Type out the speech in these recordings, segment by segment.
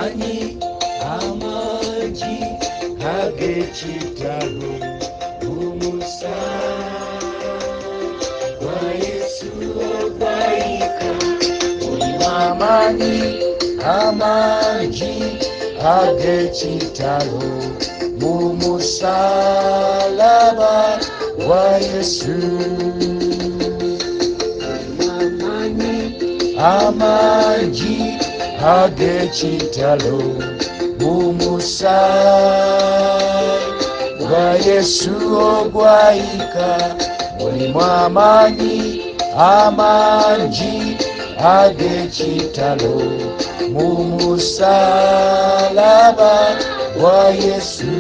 amanyi amangi ag'ekitalo umusaraba gwa Yesu ogwayika. Mulimu amanyi amangi ag'ekitalo umusaraba gwa Yesu. Amangi ag'ekitalo umusaraba gwa Yesu ogwayika. Mulimu amanyi amangi ag'ekitalo umusaraba gwa Yesu.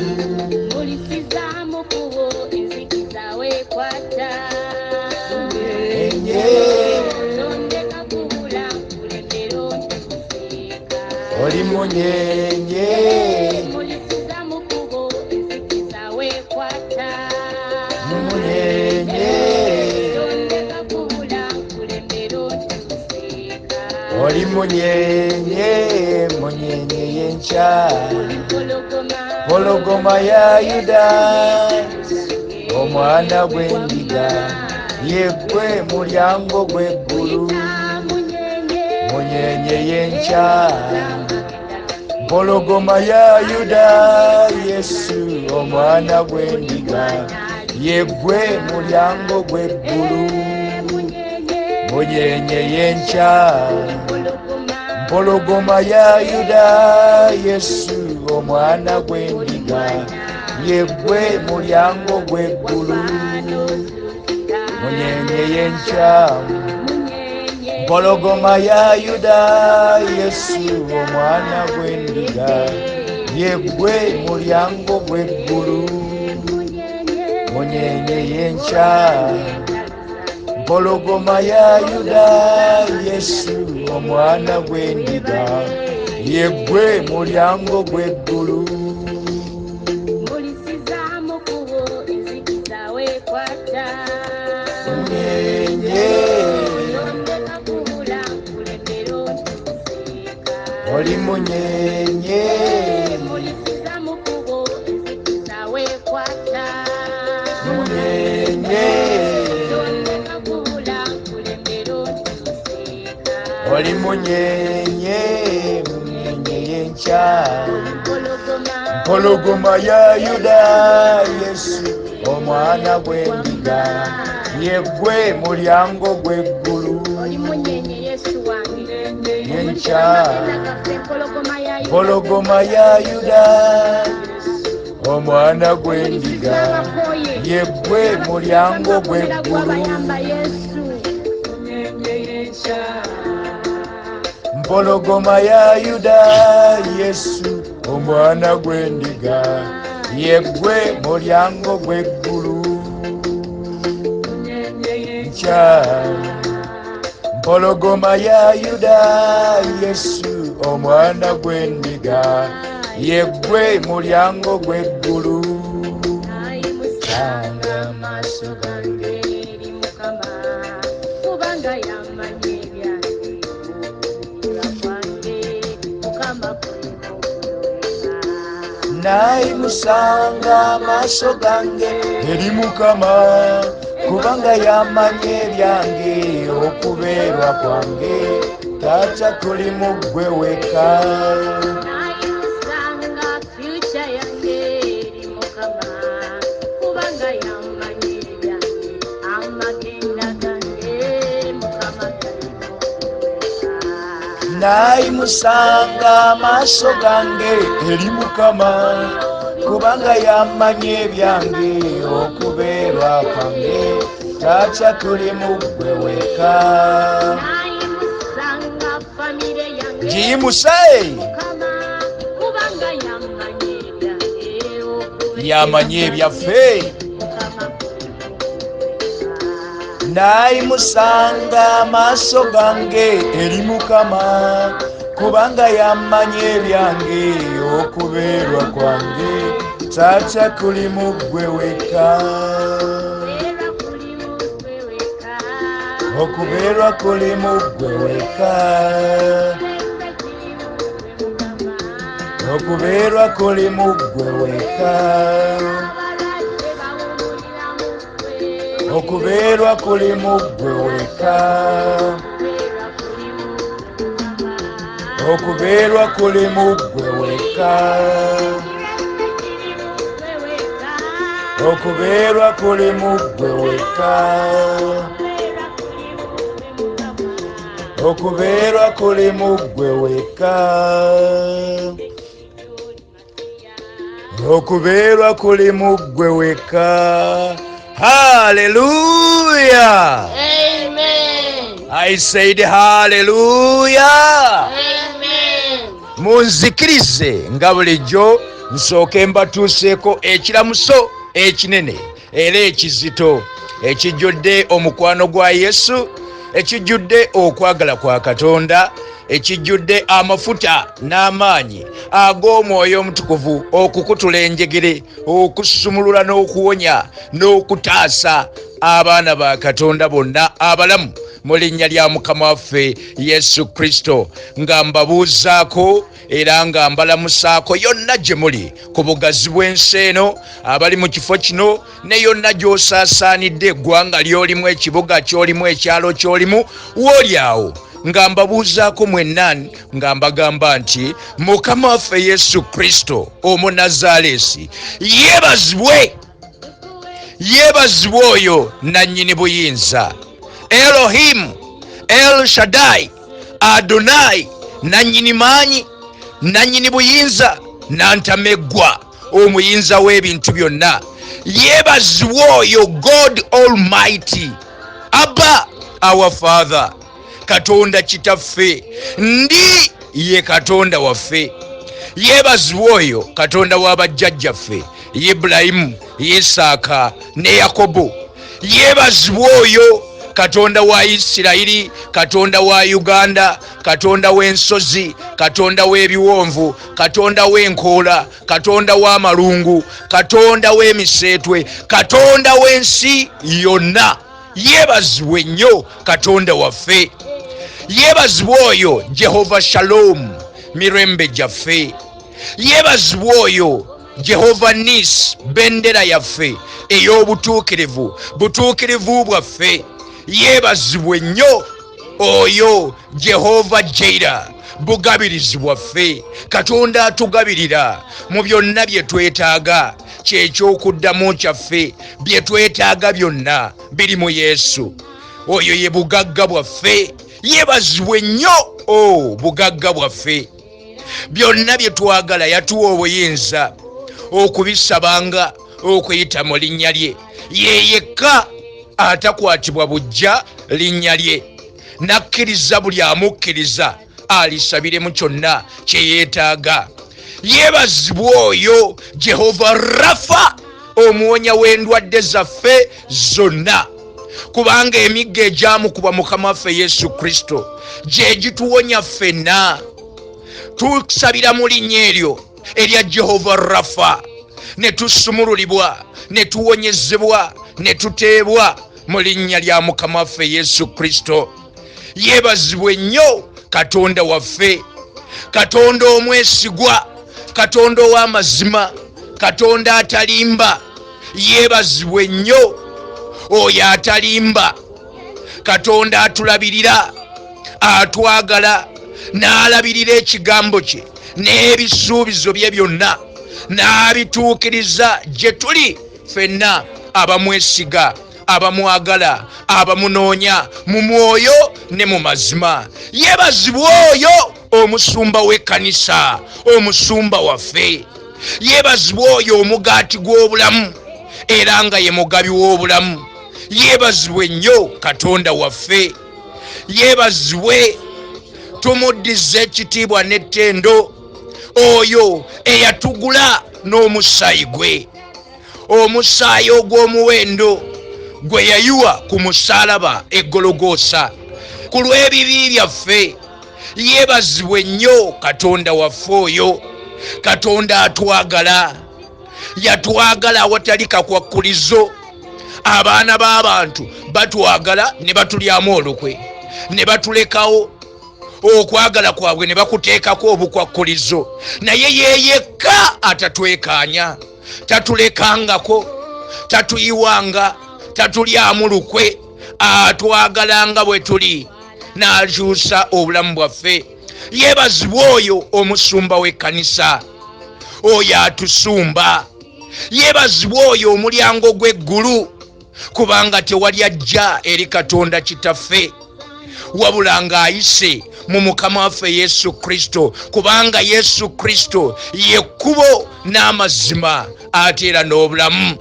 Oli munyenye munyenye, oli munyenye munyenye y'enkya, pologoma ya Yuda omwana gw'endiga, yeggwe mulyango gw'eggulu, munyenye y'enkya, pologoma ya Yuda, Yesu omwana gw'endiga, yeggwe mulyango gw'eggulu, munyenye y'enkya, pologoma ya Yuda, Yesu omwana gw'endiga, yeggwe mulyango gw'eggulu, munyenye y'enkya, pologoma ya Yuda, Yesu omwana gw'endiga, yeggwe mulyango gw'eggulu, munyenye y'enkya, pologoma ya Yuda, Yesu omwana gw'endiga, yeggwe mulyango gw'eggulu. Oli munyenye munyenye, oli munyenye munyenye y'enkya, pologoma ya Yuda, Yesu omwana gw'endiga, yeggwe mulyango gw'eggulu, y'enkya, pologoma ya Yuda omwana gw'endiga, yeggwe mulyango gw'eggulu, pologoma ya Yuda, Yesu omwana gw'endiga, yeggwe mulyango gw'eggulu, y'enkya, pologoma ya Yuda, Yesu omwana gw'endiga, yeggwe mulyango gw'eggulu. Sanga amaaso gange eri Mukama, kubanga yamanyi ebyange, Mukama nayimusanga amaaso gange eri Mukama, kubanga yamanyi ebyange, okubeerwa kwange taata kuli mu ggwe weka. Nayimusanga amaaso gange eri Mukama, kubanga yamanyi ebyange, okubeerwa kwange taata kuli mu ggwe weka. Giyimusae yamanyi ebyaffe, nayimusanga amaaso gange eri Mukama, kubanga yamanyi ebyange, okubeerwa kwange taata kuli mu ggwe weka. okubeerwa kuli mu ggwe weka. okubeerwa kuli mu ggwe wekka okubeerwa kuli mu ggwe wekka okubeerwa kuli mu ggwe wekka okubeerwa kuli mu ggwe wekka okubeerwa kuli mu ggwe wekka okubeerwa kuli mu ggwe wekka. Hallelujah. Amen. I said hallelujah. Amen. Munzikirize nga bulijjo nsooke mbatuuseeko ekiramuso ekinene era ekizito ekijjudde omukwano gwa Yesu, ekijjudde okwagala kwa Katonda, ekijjudde amafuta n'amaanyi ag'Omwoyo Omutukuvu okukutula enjegere, okusumulula n'okuwonya n'okutaasa abaana ba Katonda bonna abalamu mu linnya lya Mukama waffe Yesu Kristo. Nga mbabuuzaako era nga mbalamusaako yonna gye muli ku bugazi bw'ensi eno, abali mu kifo kino ne yonna gy'osaasaanidde, eggwanga ly'olimu, ekibuga ky'olimu, ekyalo ky'olimu, w'oli awo, nga mbabuuzaako mwenna nga mbagamba nti Mukama waffe Yesu Kristo Omunazaalesi yeebazibwe, yeebazibwe oyo nannyini buyinza, Elohim, El Shaddai, Adonai, nannyini maanyi, nannyini buyinza, nantameggwa, omuyinza w'ebintu byonna. Yeebazibwe oyo God Almighty, Abba, our Father, Katonda kitaffe, ndi ye Katonda waffe. Yeebazibwe oyo Katonda w'abajjajjaffe Ibulayimu, Isaaka ne Yakobo. Yeebazibwe oyo Katonda wa Isirayiri, Katonda wa Uganda, Katonda w'ensozi, Katonda w'ebiwonvu, Katonda w'enkoola, Katonda w'amalungu, Katonda w'emiseetwe, Katonda w'ensi yonna. Yeebazibwe nnyo Katonda waffe. Yeebazibwe oyo Jehova Shalom, mirembe gyaffe. Yeebazibwe oyo Jehova Nis, bendera yaffe ey'obutuukirivu, butuukirivu bwaffe. Yeebazibwe nnyo oyo Jehova Jaira, bugabirizi bwaffe, Katonda atugabirira mu byonna bye twetaaga. Ky'ekyokuddamu kyaffe, bye twetaaga byonna biri mu Yesu. Oyo ye bugagga bwaffe. Yeebazibwe nnyo bugagga bwaffe. Byonna bye twagala yatuwa obuyinza okubisabanga, okuyita mu linnya lye. Ye yekka atakwatibwa bujja linnya lye, nakkiriza buli amukkiriza alisabiremu kyonna kye yeetaaga. Yeebazibwe oyo Jehova Rafa, omuwonya w'endwadde zaffe zonna, kubanga emigga egyamukuba Mukama waffe Yesu Kristo gye gituwonya ffenna. Tusabira mu linnya eryo erya Jehova Rafa, ne tusumululibwa, ne tuwonyezebwa, ne tuteebwa mu linnya lya Mukama waffe Yesu Kristo. Yeebazibwe nnyo Katonda waffe, Katonda omwesigwa, Katonda ow'amazima, Katonda atalimba. Yeebazibwe nnyo oyo atalimba, Katonda atulabirira, atwagala, n'alabirira ekigambo kye n'ebisuubizo bye byonna, n'abituukiriza gye tuli ffenna abamwesiga, abamwagala, abamunoonya mu mwoyo ne mu mazima. Yeebazibwe oyo omusumba w'ekkanisa, omusumba waffe. Yeebazibwe oyo omugaati gw'obulamu era nga ye mugabi w'obulamu. Yeebazibwe nnyo Katonda waffe. Yeebazibwe, tumuddize ekitiibwa n'ettendo oyo eyatugula n'omusaayi gwe, omusaayi ogw'omuwendo gwe yayiwa ku musaalaba e Gologoosa ku lw'ebibi byaffe. Yeebazibwe nnyo Katonda waffe oyo, Katonda atwagala, yatwagala awatali kakwakkulizo. Abaana b'abantu batwagala ne batulyamu olukwe, ne batulekawo okwagala kwabwe ne bakuteekako obukwakkulizo, naye yeyekka atatwekanya, tatulekangako, tatuyiwanga, tatulyamu lukwe, atwagalanga bwe tuli n'akyusa obulamu bwaffe. Yeebazibwe oyo omusumba w'ekkanisa, oyo atusumba. Yeebazibwe oyo omulyango gw'eggulu, kubanga tewali ajja eri Katonda Kitaffe wabula ng'ayise mu Mukama waffe Yesu Kristo, kubanga Yesu Kristo ye kkubo n'amazima ate era n'obulamu.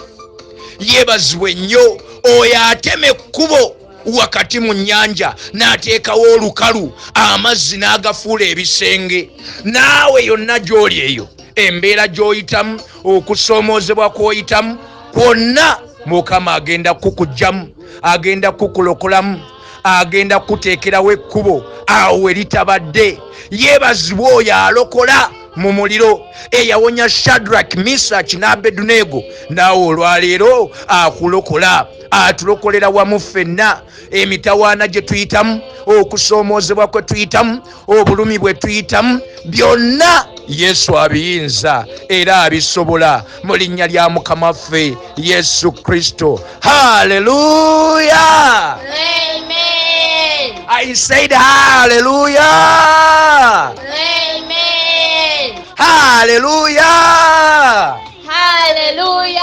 Yeebazibwe nnyo oyo atema ekkubo wakati mu nnyanja n'ateekawo olukalu, amazzi n'agafuula ebisenge. Naawe yonna gy'oli eyo, embeera gy'oyitamu, okusoomoozebwa kw'oyitamu kwonna, Mukama agenda kukugyamu, agenda kukulokolamu, agenda kuteekerawo ekkubo awo we litabadde. Yeebazibwe oyo alokola mu muliro, eyawonya Shadrach, Misaki n'Abedunego, naawe olwaleero akulokola, atulokolera wamu ffenna. Emitawaana gye tuyitamu, okusoomoozebwa kwe tuyitamu, obulumi bwe tuyitamu, byonna Yesu abiyinza era abisobola mu linnya lya Mukama waffe Yesu Kristo. Hallelujah! Amen. I said hallelujah! Amen. Hallelujah! Hallelujah.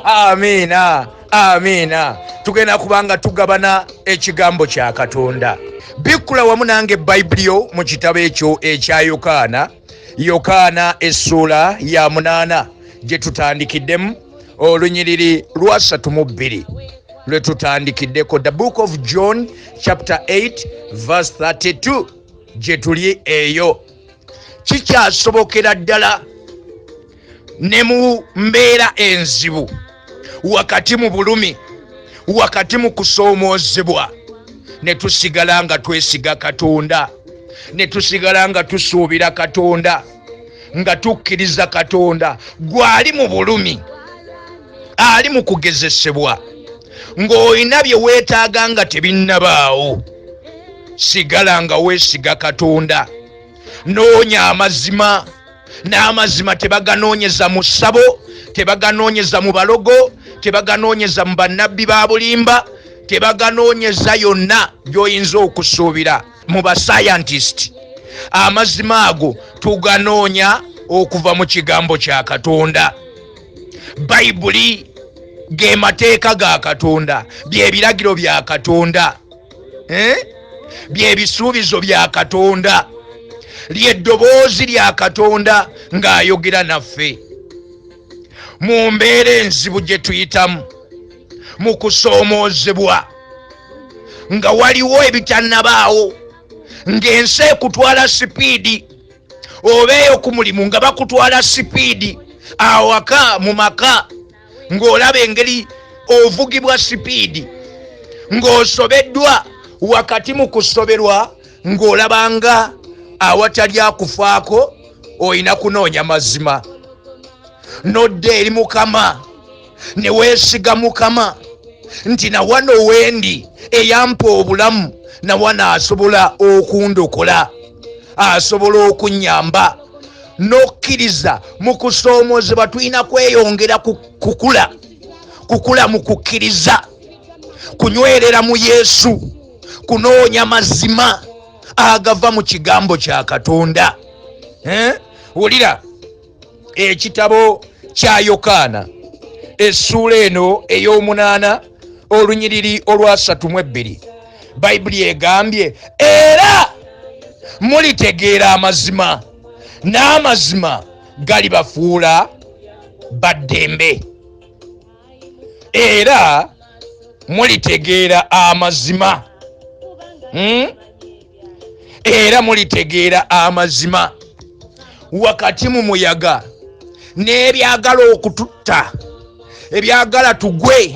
Amina, amina. Tugenda kubanga tugabana ekigambo kya Katonda. Bikula wamu nange Bayibuli mu kitabo ekyo ekya Yokaana essula ya 8 gye tutandikiddemu, olunyiriri lwa 32 lwe tutandikiddeko. The book of John chapter 8 verse 32 gye tuli eyo. Kikyasobokera ddala ne mu mbeera enzibu, wakati mu bulumi, wakati mu kusoomoozebwa, ne tusigala nga twesiga Katonda, ne tusigala nga tusuubira Katonda, nga tukkiriza Katonda. Gwali mu bulumi, ali mu kugezesebwa, ng'olina bye weetaaga nga tebinnabaawo, sigala nga weesiga Katonda. Noonya amazima, n'amazima tebaganoonyeza mu ssabo, tebaganoonyeza mu balogo, tebaganoonyeza mu bannabbi ba bulimba, tebaganoonyeza yonna gy'oyinza okusuubira mu basayantist. Amazima ago tuganoonya okuva mu kigambo kya Katonda. Bayibuli ge mateeka ga Katonda, bye biragiro bya Katonda, bye bisuubizo bya Katonda, ly'eddoboozi lya Katonda ng'ayogera naffe mu mbeera enzibu gye tuyitamu, mu kusoomoozebwa, nga waliwo ebitannabaawo, ng'ensi ekutwala sipiidi, obeeyo ku mulimu nga bakutwala sipiidi, awaka mu maka ng'olaba engeri ovugibwa sipiidi, ng'osobeddwa wakati mu kusoberwa, ng'olabanga awatali akufaako, olina kunoonya mazima. Nodda eri Mukama ne weesiga Mukama nti nawano wendi eyampa obulamu, nawano asobola okundokola, asobola okunnyamba. N'okkiriza mu kusoomoozebwa tulina kweyongera kukula mu kukkiriza, kunywerera mu Yesu, kunoonya mazima agava mu kigambo kya Katonda. Wulira ekitabo kya Yokaana essula eno ey'omunaana olunyiriri olwa 32. Bayibuli egambye, era mulitegeera amazima, n'amazima galibafuula baddembe. Era mulitegeera amazima, era mulitegeera amazima. Wakati mu muyaga n'ebyagala okututta, ebyagala tugwe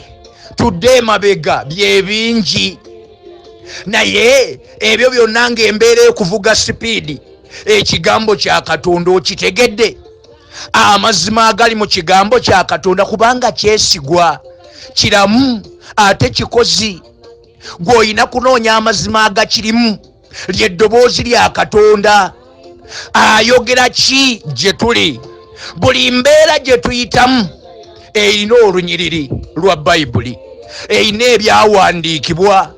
tudde emabega bye bingi, naye ebyo byonna ng'embeera ekuvuga sipiidi, ekigambo kya Katonda okitegedde. Amazima agali mu kigambo kya Katonda kubanga kyesigwa, kiramu ate kikozi. Gw'olina kunoonya amazima agakirimu Ly'eddoboozi lya Katonda. Ayogera ki gye tuli? Buli mbeera gye tuyitamu erina olunyiriri lwa Bayibuli, erina ebyawandiikibwa.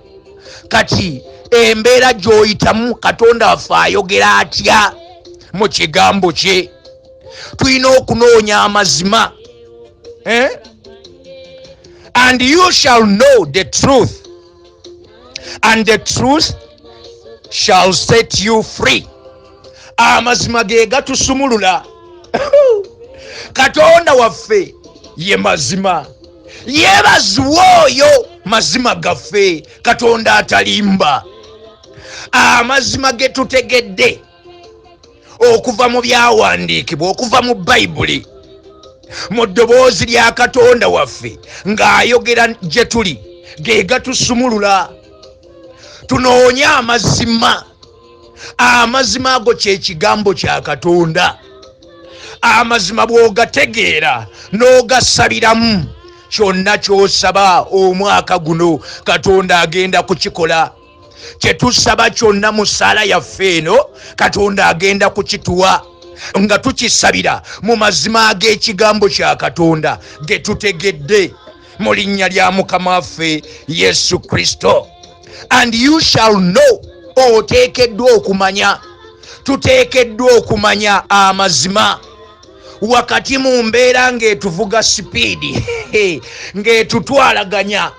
Kati embeera gy'oyitamu Katonda waffe ayogera atya mu kigambo kye? Tulina okunoonya amazima. And you shall know the truth, and the truth shall set you free. Amazima gegatusumulula. Katonda waffe ye mazima. Yeebazibwe oyo mazima gaffe, Katonda atalimba. Amazima ge tutegedde okuva mu byawandiikibwa, okuva mu Bayibuli, mu ddoboozi lya Katonda waffe ng'ayogera gye tuli, ge gatusumulula. Tunoonye amazima. Amazima ago kye kigambo kya Katonda. Amazima bw'ogategeera n'ogasabiramu, kyonna ky'osaba omwaka guno Katonda agenda kukikola. Kye tusaba kyonna mu ssaala yaffe eno Katonda agenda kukituwa, nga tukisabira mu mazima ag'ekigambo kya Katonda ge tutegedde mu linnya lya Mukama waffe Yesu Kristo. And you shall know. Oteekeddwa okumanya. Tuteekeddwa okumanya amazima. Wakati mu mbeera ng'etuvuga sipiidi, ng'etutwalaganya,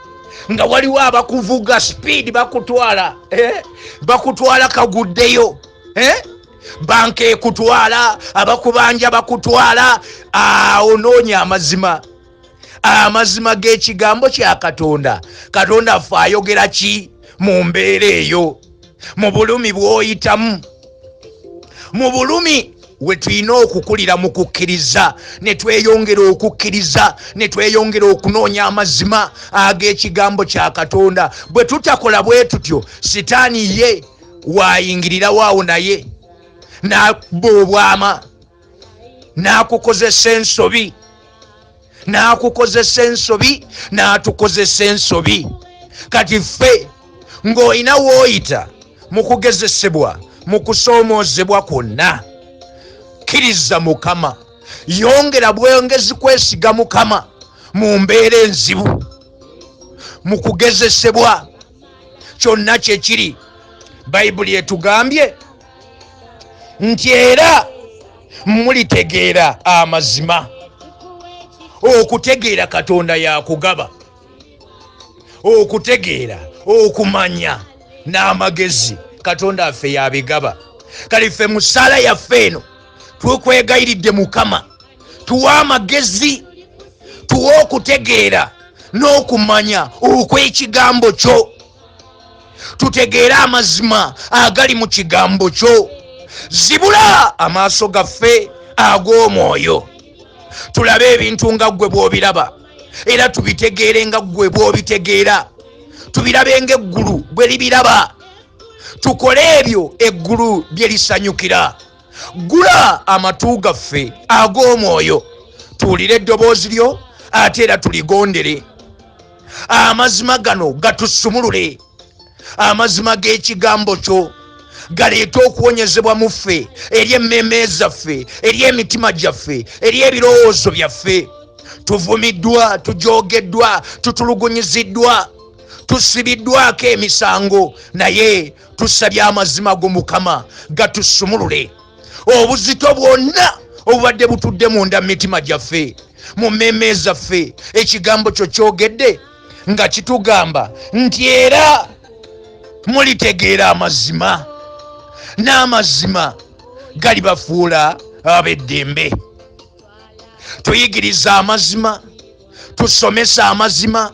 nga waliwo abakuvuga sipiidi bakutwala, bakutwala kaguddeyo, banka ekutwala, abakubanja bakutwala. Onoonya amazima. Amazima g'ekigambo kya Katonda. Katonda affe ayogera ki mu mbeera eyo? Mu bulumi bw'oyitamu, mu bulumi we tulina okukulira mu kukkiriza, ne tweyongera okukkiriza, ne tweyongera okunoonya amazima ag'ekigambo kya Katonda. Bwe tutakola bwe tutyo, sitaani ye waayingirirawo awo naye n'akubba obwama, n'akukozesa ensobi, n'akukozesa ensobi, n'atukozesa ensobi. Kati ffe ng'olina w'oyita mu kugezesebwa, mu kusoomoozebwa kwonna, kkiriza Mukama, yongera bwongezi kwesiga Mukama mu mbeera enzibu, mu kugezesebwa kyonna kye kiri. Bayibuli etugambye nti era mulitegeera amazima. Okutegeera Katonda yakugaba, okutegeera, okumanya n'amagezi Katonda affe yabigaba. Kale ffe mu ssaala yaffe eno tukwegayiridde Mukama, tuwa amagezi, tuwa okutegeera n'okumanya okw'ekigambo kyo. Tutegeere amazima agali mu kigambo kyo. Zibula amaaso gaffe ag'omwoyo, tulabe ebintu nga ggwe bw'obiraba, era tubitegeere nga ggwe bw'obitegeera. Tubirabe ng'eggulu bwe libiraba, tukole ebyo eggulu bye lisanyukira. Gula amatu gaffe ag'omwoyo, tuwulire eddoboozi lyo, ate era tuligondere. Amazima gano gatusumulule. Amazima g'ekigambo kyo galeeta okuwonyezebwa mu ffe, eri emmeeme zaffe, eri emitima gyaffe, eri ebirowoozo byaffe. Tuvumiddwa, tujoogeddwa, tutulugunyiziddwa, tusibiddwako emisango, naye tusabye amazima go Mukama gatusumulule. Obuzito bwonna obubadde butudde munda mu mitima gyaffe, mu mmeeme zaffe, ekigambo kyo kyogedde nga kitugamba nti era mulitegeera amazima, n'amazima galibafuula ab'eddembe. Tuyigiriza amazima, tusomesa amazima,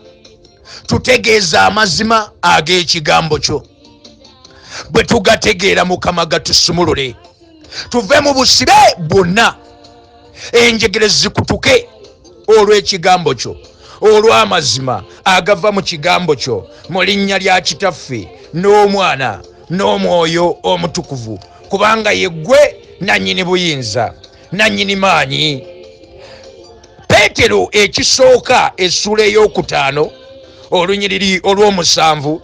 tutegeeza amazima ag'ekigambo kyo. Bwe tugategeera Mukama gatusumulule, tuve mu busibe bwonna, enjegere zikutuke olw'ekigambo kyo, olw'amazima agava mu kigambo kyo, mu linnya lya Kitaffe n'Omwana n'Omwoyo Omutukuvu, kubanga ye ggwe nannyini buyinza, nannyini maanyi. Peetero ekisooka essula ey'okutaano olunyiriri olw'omusanvu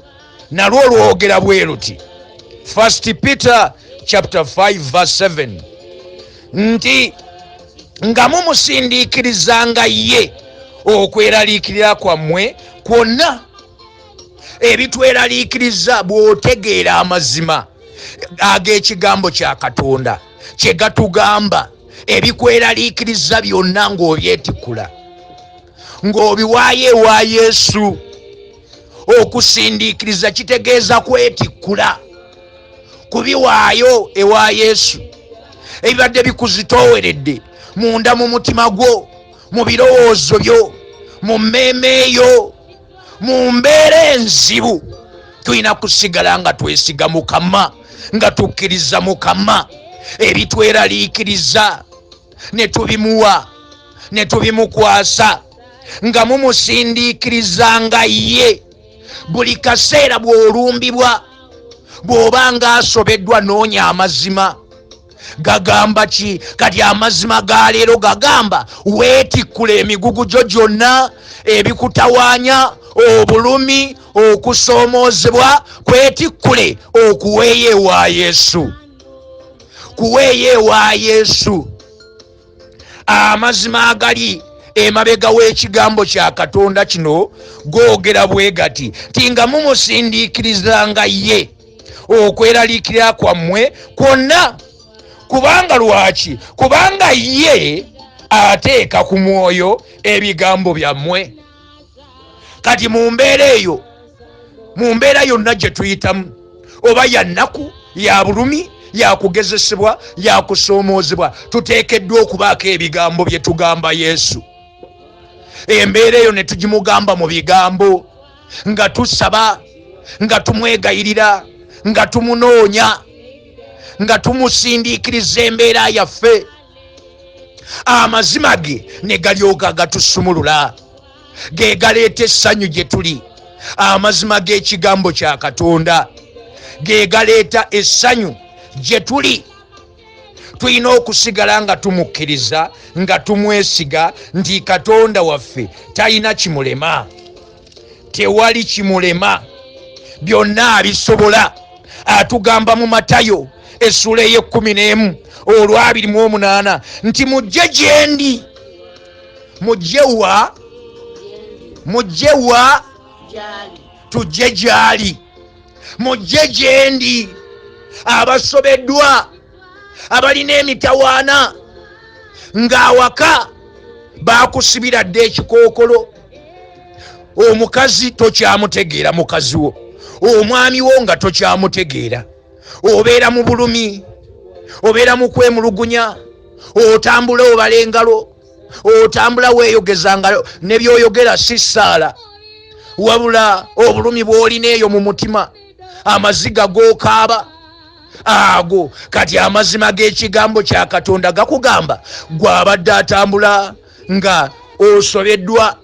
nalwo lwogera bwe luti, 1 Peter chapter 5 verse 7 nti nga mumusindiikirizanga ye okweraliikirira kwammwe kwonna ebitweraliikiriza bw'otegeera amazima ag'ekigambo kya Katonda kye gatugamba, ebikweraliikiriza byonna ng'obyetikkula ng'obiwaayo ewa Yesu. Okusindiikiriza kitegeeza kwetikkula, kubiwaayo ewa Yesu. Ebibadde bikuzitooweredde munda mu mutima gwo, mu birowoozo byo, mu mmeeme yo, mu mbeera enzibu, tulina kusigala nga twesiga Mukama, nga tukkiriza Mukama. Ebitweraliikiriza ne tubimuwa, ne tubimukwasa, nga mumusindiikirizanga ye. Buli kaseera bw'olumbibwa, bw'obanga asobeddwa, noonya amazima. Gagamba ki? Kati amazima ga leero gagamba weetikkula emigugu gyo gyonna ebikutawaanya, obulumi, okusoomoozebwa, kwetikkule okuweeyo ewa Yesu. Kuweeyo ewa Yesu. Amazima agali emabega w'ekigambo kya Katonda kino googera bwe gati ti nga mumusindiikirizanga ye okweraliikirira kwammwe kwonna. Kubanga lwaki? Kubanga ye ateeka ku mwoyo ebigambo byammwe. Kati mu mbeera eyo, mu mbeera yonna gye tuyitamu, oba ya nnaku, ya bulumi, ya kugezesebwa, ya kusoomoozebwa, tuteekeddwa okubaako ebigambo bye tugamba Yesu. Embeera eyo ne tugimugamba mu bigambo, nga tusaba, nga tumwegayirira, nga tumunoonya, nga tumusindiikiriza embeera yaffe. Amazima ge ne galyoka gatusumulula, ge galeeta essanyu gye tuli. Amazima g'ekigambo kya Katonda ge galeeta essanyu gye tuli. Tulina okusigala nga tumukkiriza, nga tumwesiga nti Katonda waffe talina kimulema, tewali kimulema, byonna abisobola. Atugamba mu Matayo essula ey'e11 olw'28 nti mujje gye ndi. Mujje wa? Mujje wa? Tujje gy'ali. Mujje gye ndi. Abasobeddwa, abalina emitawaana, ng'awaka baakusibira dde ekikookolo. Omukazi tokyamutegeera mukazi wo, omwami wo nga tokyamutegeera. Obeera mu bulumi, obeera mu kwemulugunya, otambula obala engalo, otambula weeyogezanga ne by'oyogera si ssaala, wabula obulumi bw'olina eyo mu mutima, amaziga g'okaaba ago. Kati amazima g'ekigambo kya Katonda gakugamba gw'abadde atambula nga osobeddwa,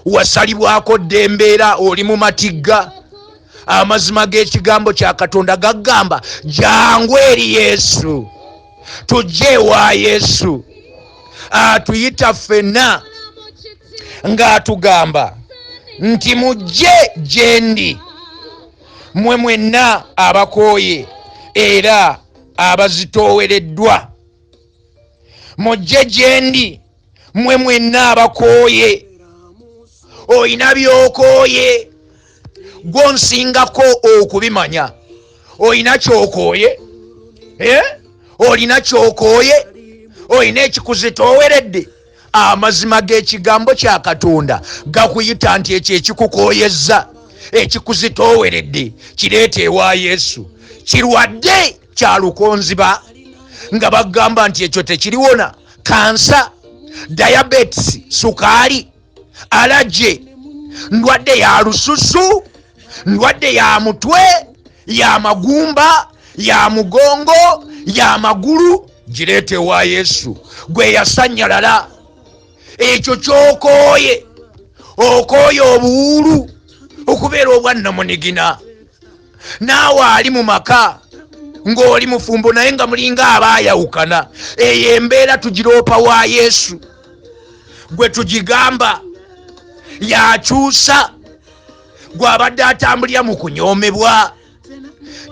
wasalibwako dde embeera, oli mu matigga. Amazima g'ekigambo kya Katonda gagamba jangu eri Yesu, tujje ewa Yesu. Atuyita ffenna ng'atugamba nti mujje gye ndi mmwe mwenna abakooye era abazitoowereddwa. Mujje gye ndi mmwe mwenna abakooye. Oyina by'okooye, gw'onsingako okubimanya. Oyina ky'okooye? Olina ky'okooye? Oyina ekikuzitooweredde? Amazima g'ekigambo kya Katonda gakuyita nti ekyo ekikukooyezza, ekikuzitooweredde, kireete ewa Yesu. Kirwadde kya lukonziba nga bagamba nti ekyo tekiriwona. Kansa, diabetes, sukaali, alaje, ndwadde ya lususu, ndwadde ya mutwe, ya magumba, ya mugongo, ya magulu, gireete ewa Yesu. Gwe yasanyalala. Ekyo ky'okooye, okooye obuwulu, okubeera obwannamunigina. Naawe ali mu maka ng'oli mufumbo naye nga mulinga abaayawukana. Eyo embeera tugiroopa wa Yesu. Gwe tugigamba yakyusa, gw'abadde atambulira mu kunyoomebwa,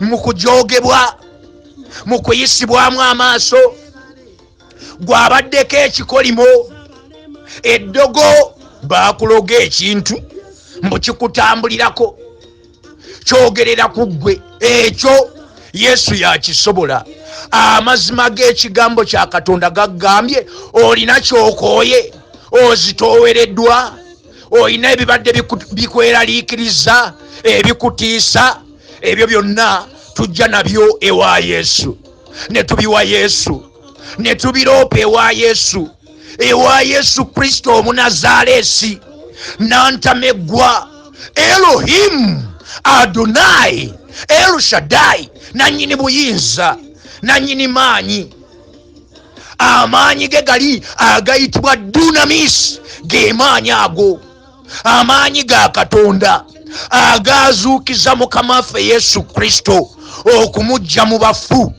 mu kujogebwa, mu kuyisibwamu amaaso, gwabaddeko ekikolimo, eddogo bakuloga ekintu mbu kikutambulirako, kyogerera ku ggwe, ekyo Yesu yakisobola. Amazima g'ekigambo kya Katonda gagambye olina kyokooye, ozitoowereddwa, olina ebibadde bikweraliikiriza, ebikutiisa, ebyo byonna tujja nabyo ewa Yesu, ne tubiwa Yesu, ne tubiroopa ewa Yesu, ewa Yesu Kristo Omunazaalesi, nantameggwa, Elohim Adonai, El Shaddai, nannyini buyinza, nannyini maanyi. Amaanyi ge gali agayitibwa dunamis, ge maanyi ago, amaanyi ga Katonda agazuukiza Mukama waffe Yesu Kristo okumujja mu bafu,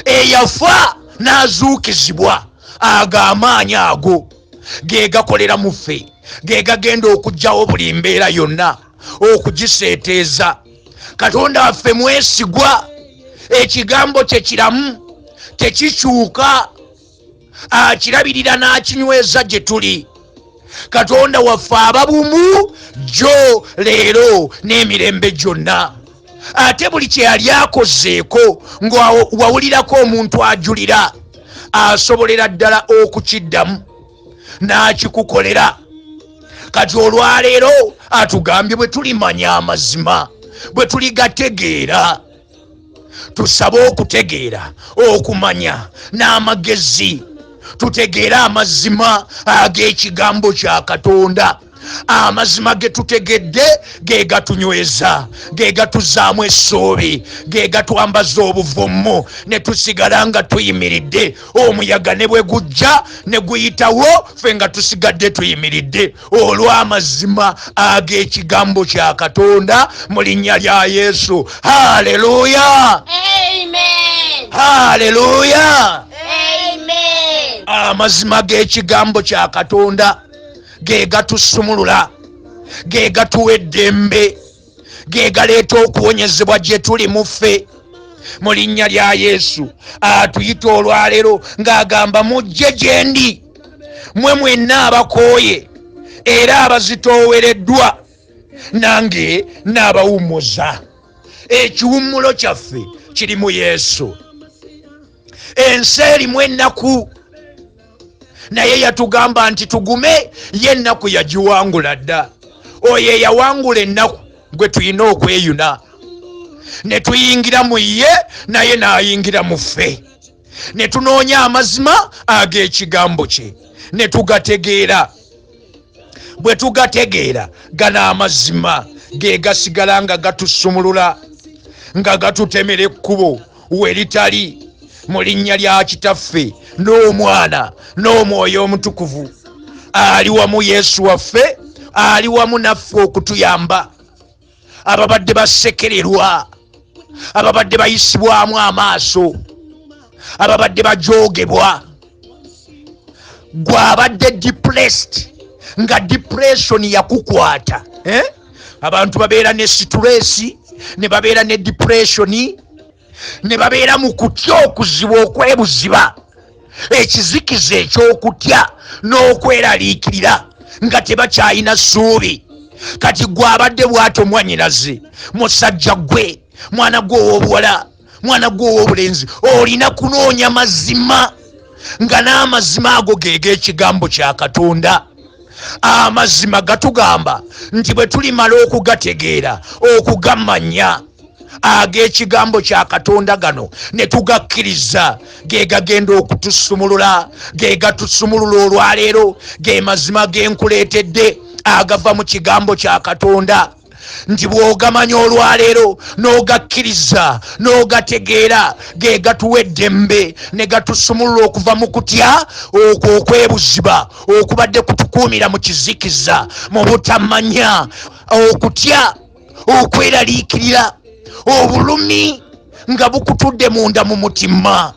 eyafa n'azuukizibwa. Ago amaanyi ago ge gakolera mu ffe, ge gagenda okuggyawo buli mbeera yonna, okugiseeteeza. Katonda waffe mwesigwa, ekigambo kye kiramu, tekikyuka, akirabirira n'akinyweza gye tuli. Katonda waffe ababumu jjo leero n'emirembe gyonna. Ate buli kye yali akozeeko ng'wawulirako omuntu ajulira, asobolera ddala okukiddamu n'akikukolera. Kati olwaleero atugambye bwe tulimanya amazima, bwe tuligategeera, tusabe okutegeera, okumanya n'amagezi, tutegeere amazima ag'ekigambo kya Katonda. Amazima ge tutegedde ge gatunyweza, ge gatuzaamu essuubi, ge gatwambaza obuvumu, ne tusigala nga tuyimiridde. Omuyaga ne bwe gujja ne guyitawo, ffe nga tusigadde tuyimiridde olw'amazima ag'ekigambo kya Katonda mu linnya lya Yesu. Haleluya, Amen. haleluya. Amen. Amazima g'ekigambo kya Katonda ge gatusumulula, ge gatuwa eddembe, ge galeeta okuwonyezebwa gye tuli mu ffe mu linnya lya Yesu. Atuyita olwaleero ng'agamba mujje gye ndi, mmwe mwenna abakooye era abazitoowereddwa, nange n'abawummuza. Ekiwummulo kyaffe kiri mu Yesu. Ensi erimu ennaku, naye yatugamba nti tugume, ye ennaku yagiwangula dda. Oyo eyawangula ennaku gwe tulina okweyuna, ne tuyingira mu ye, naye n'ayingira mu ffe, ne tunoonya amazima ag'ekigambo kye, ne tugategeera. Bwe tugategeera, gano amazima ge gasigala nga gatusumulula, nga gatutemera ekkubo we litali, mu linnya lya Kitaffe n'Omwana n'Omwoyo Omutukuvu. Ali wamu Yesu waffe, ali wamu naffe okutuyamba. Ababadde basekererwa, ababadde bayisibwamu amaaso, ababadde bajoogebwa, gwabadde depressed, nga depression yakukwata. Abantu babeera ne stress, ne babeera ne depression, ne babeera mu kutya okuziba okwebuziba, ekizikiza eky'okutya n'okweraliikirira nga tebakyalina ssuubi. Kati gwabadde bw'atyo mwannyinaze, musajja gwe, mwana gwe ow'obuwala, mwana gwe ow'obulenzi, olina kunoonya mazima, nga n'amazima ago ge g'ekigambo kya Katonda. Amazima gatugamba nti bwe tulimala okugategeera, okugamanya ag'ekigambo kya Katonda gano, ne tugakkiriza, ge gagenda okutusumulula, ge gatusumulula olwaleero, ge mazima ge nkuleetedde agava mu kigambo kya Katonda. Nti bw'ogamanya olwaleero n'ogakkiriza n'ogategeera, ge gatuwa eddembe, ne gatusumulula okuva mu kutya okwo okwebuziba okubadde kutukuumira mu kizikiza, mu butamanya, okutya, okweraliikirira, obulumi nga bukutudde munda mu mutima,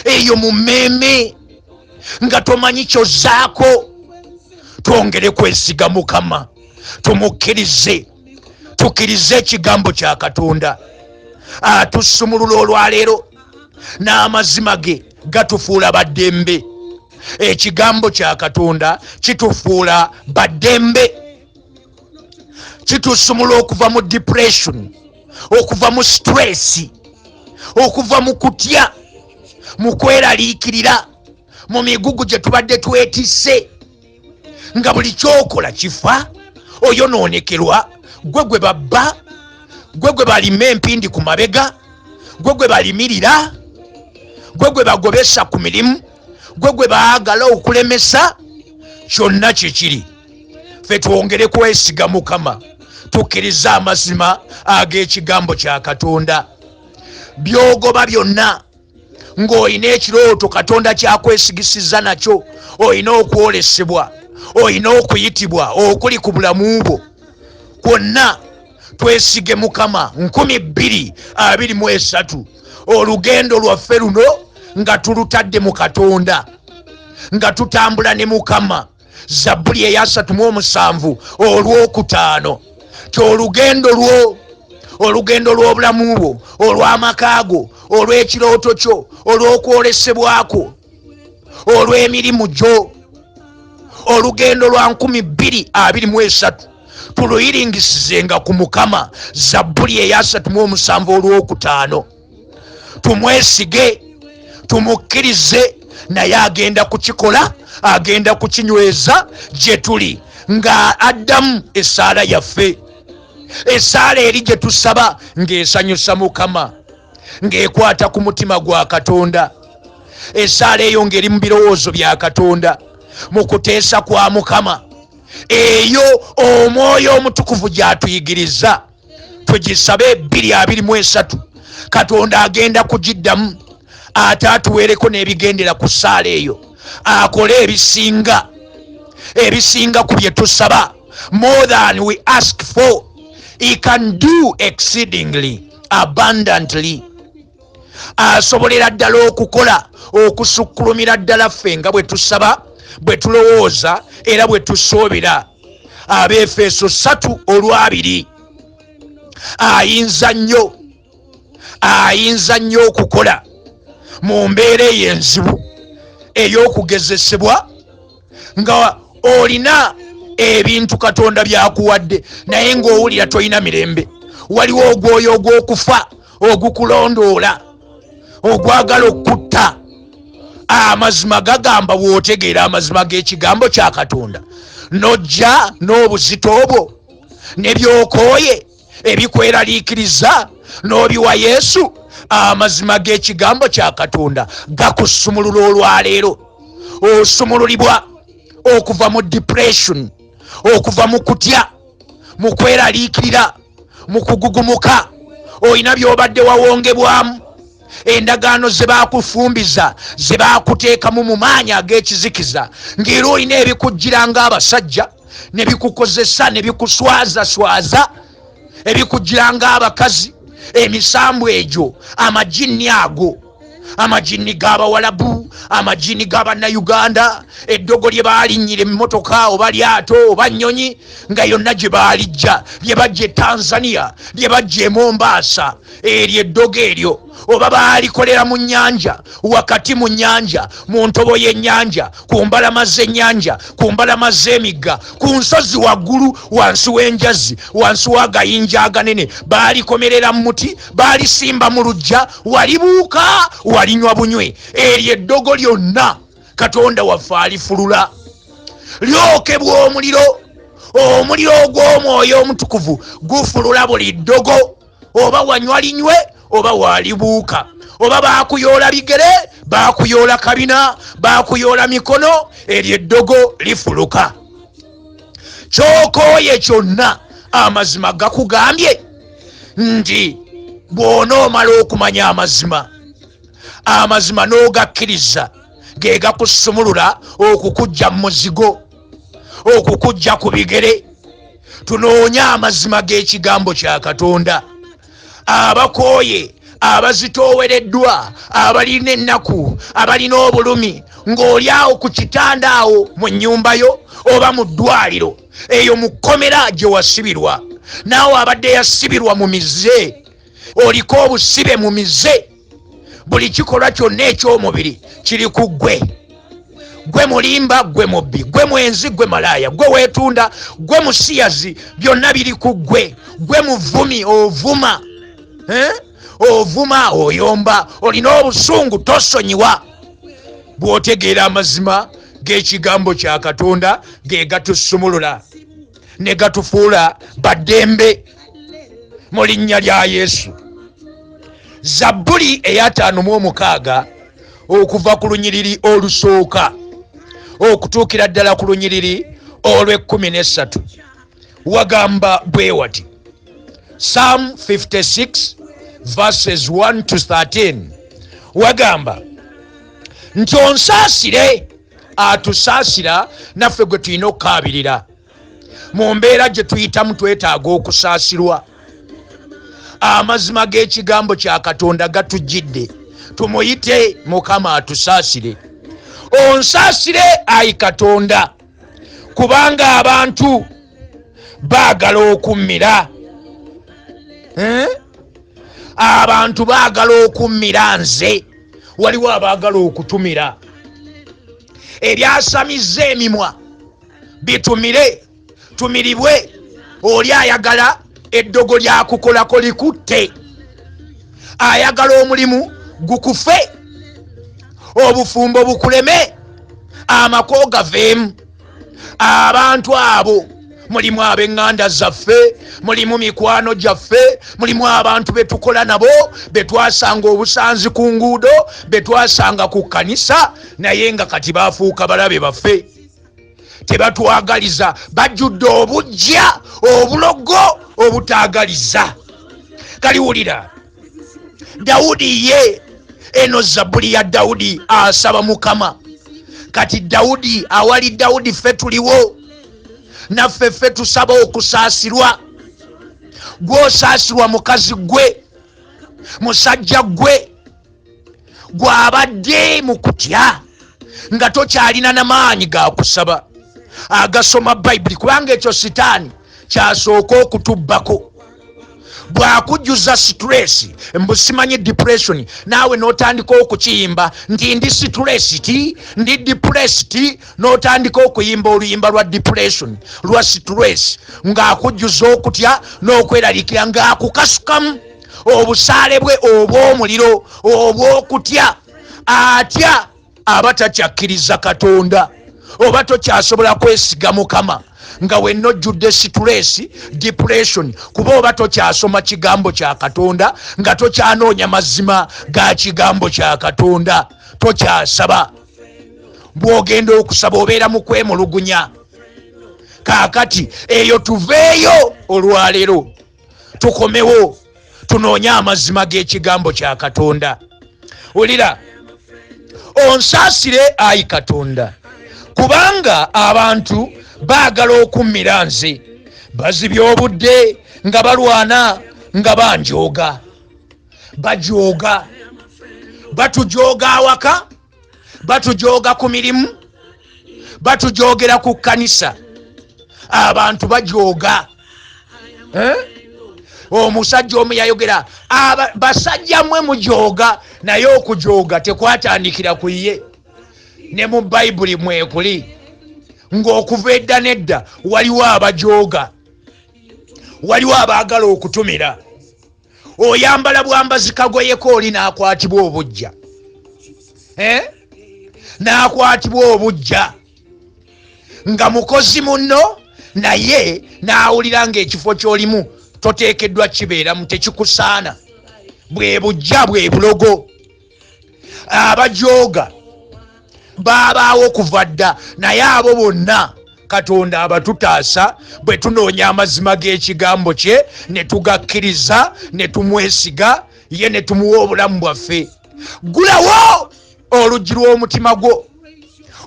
eyo mu mmeeme, nga tomanyi kyozzaako. Twongere kwesiga Mukama, tumukkirize, tukkirize ekigambo kya Katonda. atusumulula olwaleero n'amazima ge gatufuula baddembe. Ekigambo kya Katonda kitufuula baddembe, kitusumula okuva mu depression, okuva mu stress, okuva mu kutya, mu kweraliikirira, mu migugu gye tubadde twetisse nga buli kyokola kifa, oyonoonekerwa, gwe babba, gwe balima empindi ku mabega, gwe balimirira, gwe bagobesa ku mirimu, gwe baagala okulemesa. Kyonna kikiri ffe twongere kwesiga Mukama, tukkiriza amazima ag'ekigambo kya Katonda. Byogoba byonna ng'olina ekirooto Katonda kyakwesigisizza nakyo, olina okwolesebwa, olina okuyitibwa okuli ku bulamu bwo. Kwonna twesige Mukama. 2023 olugendo lwaffe luno nga tulutadde mu Katonda, nga tutambula ne Mukama. Zabbuli eya 37 olwokutaano ti olugendo lwo, olugendo lw'obulamu bwo, olw'amaka go, olw'ekirooto kyo, olw'okwolesebwako, olw'emirimu gyo, olugendo lwa 2023 tuluyiringisizenga ku Mukama. Zabbuli eya 37 olwokutaano. Tumwesige, tumukkirize, naye agenda kukikola, agenda kukinyweza gye tuli nga addamu essaala yaffe, essaala eri gye tusaba ng'esanyusa Mukama, ng'ekwata ku mutima gwa Katonda. Essaala eyo ng'eri mu birowoozo bya Katonda, mu kuteesa kwa Mukama. Eyo Omwoyo Omutukuvu gy'atuyigiriza tugisabe 2023 Katonda agenda kugiddamu, ate atuweereko n'ebigendera ku ssaala eyo, akole ebisinga ku bye tusaba. More than we ask for, he can do exceedingly abundantly. Asobolera ddala okukola okusukkulumira ddala ffe nga bwe tusaba, bwe tulowooza era bwe tusuubira. Abeefeso 3:2 ayinza nnyo okukola mu mbeera ey'enzibu ey'okugezesebwa, nga olina ebintu Katonda byakuwadde naye ng'owulira tolina mirembe. Waliwo ogwoyo ogw'okufa ogukulondoola, ogwagala okutta. Amazima gagamba bw'otegeera amazima g'ekigambo kya Katonda, nojja n'obuzito obwo ne byokooye ebikweraliikiriza n'obiwa Yesu. Amazima g'ekigambo kya Katonda gakusumulula olwaleero. Osumululibwa okuva mu depression, okuva mu kutya, mu kweraliikirira, mu kugugumuka. Olina by'obadde wawongebwamu, endagaano ze baakufumbiza, ze baakuteekamu mu maanyi ag'ekizikiza, ng'era olina ebikujjira ng'abasajja, ne bikukozesa ne bikuswazaswaza, ebikujjira ng'abakazi, emisambu egyo, amajini ago, amajini g'Abawalabu, amajini g'Abannayuganda, eddogo lye baalinnyira emmotoka oba lyato oba nnyonyi, nga yonna gye baalijja, lye bajja e Tanzania, lye bajja e Mombasa, eryo eddogo eryo, oba baalikolera mu nnyanja, wakati mu nnyanja, mu ntobo y'ennyanja, ku mbalama z'ennyanja, ku mbalama z'emigga, ku nsozi waggulu, wansi w'enjazi, wansi w'agayinja aganene, baalikomerera mu muti, baalisimba mu luggya, walibuuka, walinywa bunywe. Eryo eddogo lyonna Katonda waffe alifulula, lyokebwa omuliro. Omuliro ogw'Omwoyo Omutukuvu gufulula buli ddogo, oba wanywa linywe oba walibuuka, oba baakuyoola bigere, baakuyoola kabina, baakuyoola mikono, eryo eddogo lifuluka. Kyokooye kyonna amazima gakugambye nti bw'onoomala okumanya amazima n'ogakkiriza, ge gakusumulula okukujja mu muzigo, okukujja ku bigere. Tunoonye amazima g'ekigambo kya Katonda. Abakooye, abazitoowereddwa, abalina ennaku, abalina obulumi, ng'oli awo ku kitanda awo mu nnyumba yo oba mu ddwaliro eyo mu kkomera gye wasibirwa, naawe abadde yasibirwa mu mize, oliko obusibe mu mize, buli kikolwa kyonna eky'omubiri kiri ku ggwe. Gwe mulimba, gwe mubbi, gwe mwenzi, gwe malaaya, gwe weetunda, gwe musiyazi, byonna biri ku ggwe. Gwe muvumi, ovuma, ovuma, oyomba, olina obusungu, tosonyiwa. Bw'otegeera amazima g'ekigambo kya Katonda ge gatusumulula ne gatufuula baddembe mu linnya lya Yesu. Zabbuli eya 56 okuva ku lunyiriri olusooka okutuukira ddala ku lunyiriri olw'e13 wagamba bwe wati. Psalm 56 verses 1 to 13 wagamba nti onsaasire, atusaasira naffe gwe tulina okukaabirira. Mu mbeera gye tuyitamu twetaaga okusaasirwa. Amazima g'ekigambo kya Katonda gatujjidde, tumuyite Mukama atusaasire. Onsaasire ayi Katonda, kubanga abantu baagala okummira. Abantu baagala okummira nze, waliwo abaagala okutumira. Ebyasamizza emimwa bitumire, tumiribwe. Oli ayagala eddogo lyakukolako likutte, ayagala omulimu gukufe, obufumbo bukuleme, amako gaveemu. Abantu abo mulimu ab'eŋŋanda zaffe, mulimu mikwano gyaffe, mulimu abantu betukola nabo, betwasanga obusanzi ku nguudo, betwasanga ku kkanisa, naye nga kati baafuuka balabe baffe. Tebatwagaliza, bajjudde obujja, obulogo obutaagaliza. Kaliwulira, Dawudi ye, eno Zabbuli ya Dawudi asaba Mukama. Kati Dawudi, awali Dawudi ffe tuliwo, naffe ffe tusaba okusaasirwa. Gw'osaasirwa mukazi gwe, musajja gwe, gw'abadde mu kutya nga tokyalina n'amaanyi ga kusaba agasoma Bayibuli, kubanga ekyo sitaani kyasooka okutubbako. Bw'akujjuza stress, mbusimanyi depression, naawe n'otandika okukiyimba nti ndi stressed, ndi depressed, n'otandika okuyimba oluyimba lwa depression, lwa stress, ng'akujjuza okutya n'okweraliikira, ng'akukasukamu obusaale bwe obw'omuliro obw'okutya. Atya aba takyakkiriza Katonda, oba tokyasobola kwesiga Mukama nga wenna ojjudde stress, depression, kuba oba tokyasoma kigambo kya Katonda, nga tokyanoonya mazima ga kigambo kya Katonda, tokyasaba. Bw'ogenda okusaba obeera mu kwemulugunya. Kaakati eyo tuveeyo olwaleero, tukomewo, tunoonye amazima g'ekigambo kya Katonda. Olira, onsaasire ayi Katonda, kubanga abantu baagala okummira nze, bazibye obudde nga balwana nga banjooga. Bajooga, batujooga awaka, batujooga ku mirimu, batujoogera ku kkanisa. Abantu bajooga. Omusajja omu yayogera, basajja mmwe mujooga, naye okujooga tekwatandikira ku ye. Ne mu Bayibuli mwekuli ng'okuva edda n'edda waliwo abajooga, waliwo abaagala okutumira. Oyambala bwambazi kagoyeko oli n'akwatibwa obujja, n'akwatibwa obujja nga mukozi munno, naye n'awulira ng'ekifo ky'olimu toteekeddwa kibeeramu, tekikusaana. Bwe bujja, bwe bulogo. Abajooga baabaawo kuva dda, naye abo bonna Katonda abatutaasa bwe tunoonya amazima g'ekigambo kye ne tugakkiriza ne tumwesiga, ye ne tumuwa obulamu bwaffe. Gulawo oluggi lw'omutima gwo,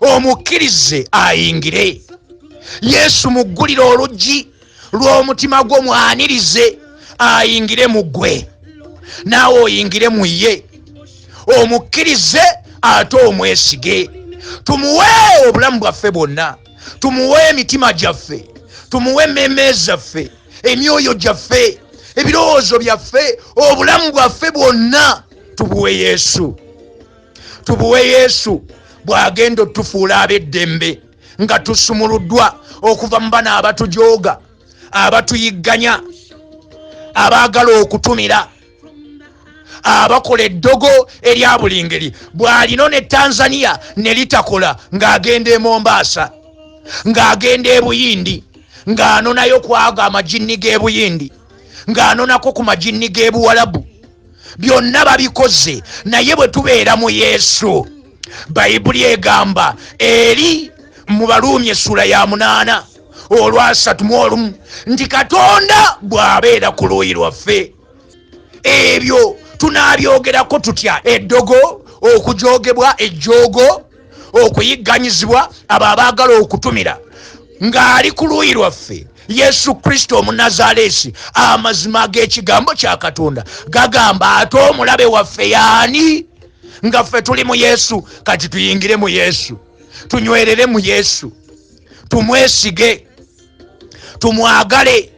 omukkirize ayingire. Yesu muggulire oluggi lw'omutima gwo, mwanirize ayingire mu ggwe, naawe oyingire mu ye. Omukkirize ate omwesige. Tumuwe obulamu bwaffe bwonna, tumuwe emitima gyaffe, tumuwe emmeeme zaffe, emyoyo gyaffe, ebirowoozo byaffe, obulamu bwaffe bwonna tubuwe Yesu. Tubuwe Yesu bw'agenda otufuula ab'eddembe nga tusumuluddwa okuva mu bano abatujooga, abatuyigganya, abaagala okutumira, abakola eddogo erya buli ngeri. Bw'alino ne Tanzania ne litakola ng'agenda e Mombasa, ng'agenda e Buyindi, ng'anonayo kwaga amajinni g'e Buyindi, ng'anonako ku majinni g'e Buwalabu. Byonna babikoze, naye bwe tubeera mu Yesu, Bayibuli egamba eri mu Baruumi essula ya 8 olwa 31 nti Katonda bw'abeera ku luuyi lwaffe. Ebyo tunaabyogerako tutya? Eddogo, okujoogebwa, ejjoogo, okuyigganyizibwa, abo abaagala okutumira, ng'ali ku luuyi lwaffe. Yesu Kristo Omunnazaaleesi, amazima g'ekigambo kya Katonda gagamba ate omulabe waffe y'ani? Nga ffe tuli mu Yesu. Kati tuyingire mu Yesu, tunywerere mu Yesu, tumwesige, tumwagale,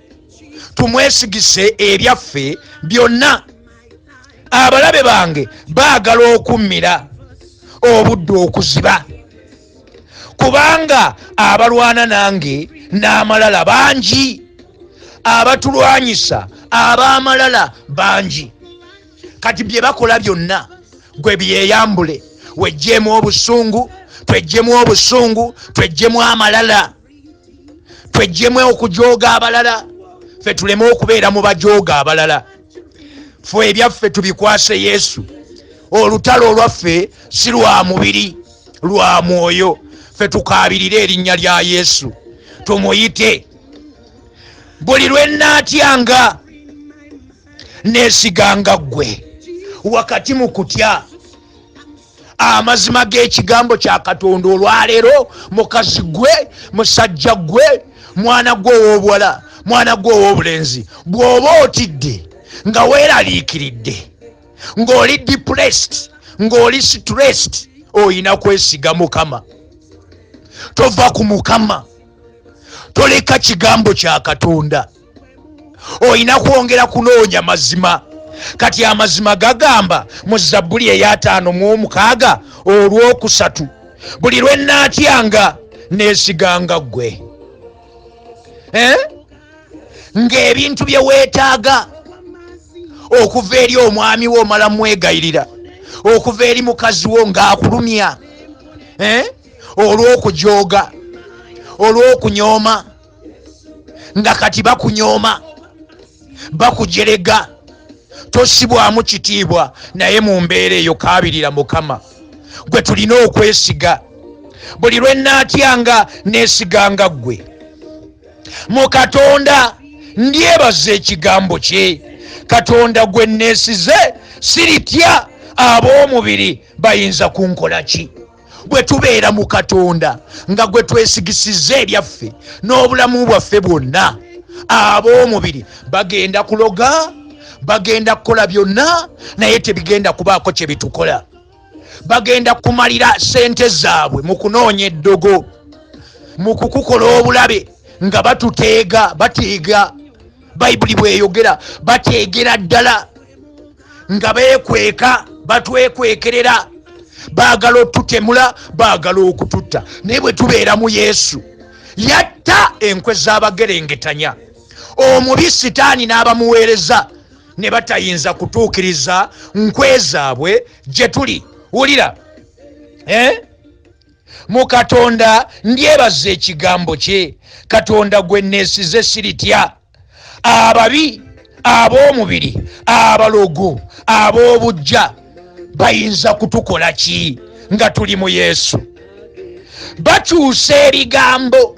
tumwesigise ebyaffe byonna. Abalabe bange baagala okummira, obudde okuziba, kubanga abalwana nange n'amalala bangi, abatulwanyisa ab'amalala bangi. Kati bye bakola byonna gwe byeyambule, wejjeemu obusungu, twejjeemu obusungu, twejjeemu amalala, twejjeemu okujooga abalala, ffe tuleme okubeera mu bajooga abalala. Ffe ebyaffe tubikwase Yesu. Olutalo olwaffe si lwa mubiri, lwa mwoyo. Ffe tukaabirire erinnya lya Yesu, tumuyite. Buli lwe nnaatyanga neesiganga ggwe wakati mu kutya. Amazima g'ekigambo kya Katonda olwaleero, mukazi gwe, musajja gwe, mwana gwe ow'obuwala, mwana gwe ow'obulenzi, bw'oba otidde nga weeraliikiridde, ng'oli depressed, ng'oli stressed, oyina kwesiga Mukama. Tova ku Mukama, toleka kigambo kya Katonda, oyina kwongera kunoonya mazima. Kati amazima gagamba mu Zabbuli eya 5:6 olwokusatu, buli lwe nnaatyanga neesiganga ggwe. Ng'ebintu bye weetaaga okuva eri omwami wo omala mwegayirira, okuva eri mukazi wo ng'akulumya, olw'okujooga, olw'okunyooma, nga kati bakunyooma, bakujerega, tosibwamu kitiibwa, naye mu mbeera eyo kaabirira Mukama, gwe tulina okwesiga. Buli lwe nnaatyanga neesiganga ggwe. Mu Katonda ndyebaza ekigambo kye. Katonda gwe neesize siritya ab'omubiri bayinza kunkola ki? Bwe tubeera mu Katonda nga gwe twesigisizza ebyaffe n'obulamu bwaffe bwonna, ab'omubiri bagenda kuloga, bagenda kukola byonna, naye tebigenda kubaako kye bitukola. Bagenda kumalira sente zaabwe mu kunoonya eddogo, mu kukukola obulabe nga batuteega, bateega. Bayibuli bweyogera, bateegera ddala, nga beekweka, batwekwekerera, baagala otutemula, baagala okututta. Naye bwe tubeera mu Yesu, yatta enkwe z'abagerengetanya. Omubi Sitaani n'abamuweereza ne batayinza kutuukiriza nkwe zaabwe gye tuli. Wulira, mu Katonda ndyebaza ekigambo kye. Katonda gwe neesize siritya ababi, ab'omubiri, abalogo, ab'obujja bayinza kutukola ki nga tuli mu Yesu? Bakyusa ebigambo.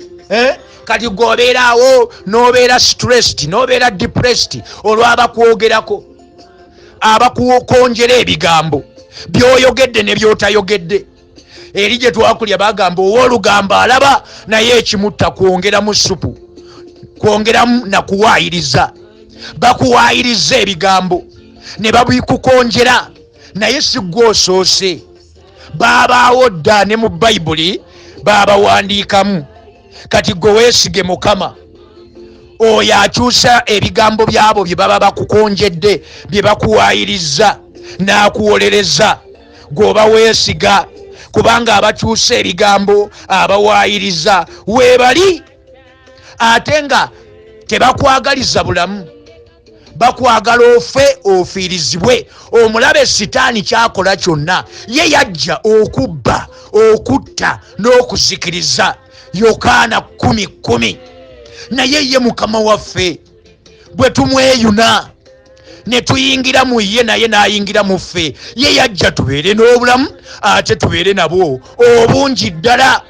Kati gwobeeraawo n'obeera stressed, n'obeera depressed olw'abakwogerako, abakukonjera ebigambo by'oyogedde ne by'otayogedde. Eri gye twakulya bagamba owoolugambo alaba, naye ekimutta kwongeramu supu, kwongeramu na kuwaayiriza. Bakuwaayiriza ebigambo ne babikukonjera, naye si gwe osoose. Baabaawo dda ne mu Bayibuli baabawandiikamu. Kati gwe weesige Mukama, oyo akyusa ebigambo byabo bye baba bakukonjedde bye bakuwaayiriza n'akuwolereza gwoba weesiga kubanga abakyusa ebigambo abawaayiriza weebali ate nga tebakwagaliza bulamu bakwagala ofe ofiirizibwe. Omulabe sitaani kyakola kyonna ye yajja okubba okutta n'okuzikiriza. Yokaana 10:10. naye ye mukama waffe bwe tumweyuna ne tuyingira mu ye naye n'ayingira mu ffe ye yajja tubeere n'obulamu ate tubeere nabwo obungi ddala.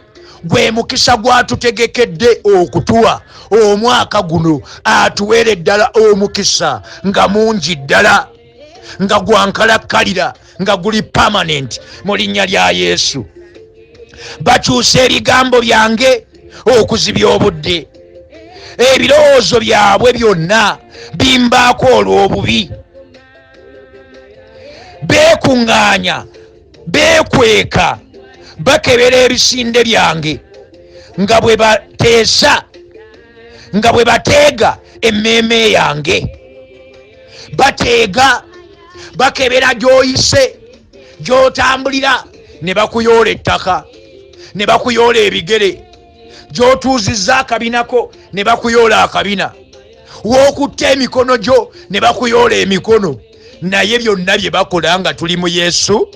Gwe mukisa gwatutegekedde okutuwa omwaka guno atuweere ddala omukisa nga mungi ddala nga gwankalakkalira nga guli permanent mu linnya lya Yesu. Bakyusa ebigambo byange okuzibya obudde. Ebirowoozo byabwe byonna bimbaako olw'obubi. Beekuŋŋaanya beekweka bakebera ebisinde byange nga bwe bateesa nga bwe bateega emmeeme yange. Bateega bakebera gy'oyise gy'otambulira ne bakuyoola ettaka ne bakuyoola ebigere gy'otuuzizza akabinako ne bakuyoola akabina w'okutta emikono gyo ne bakuyoola emikono. Naye byonna bye bakola nga tuli mu Yesu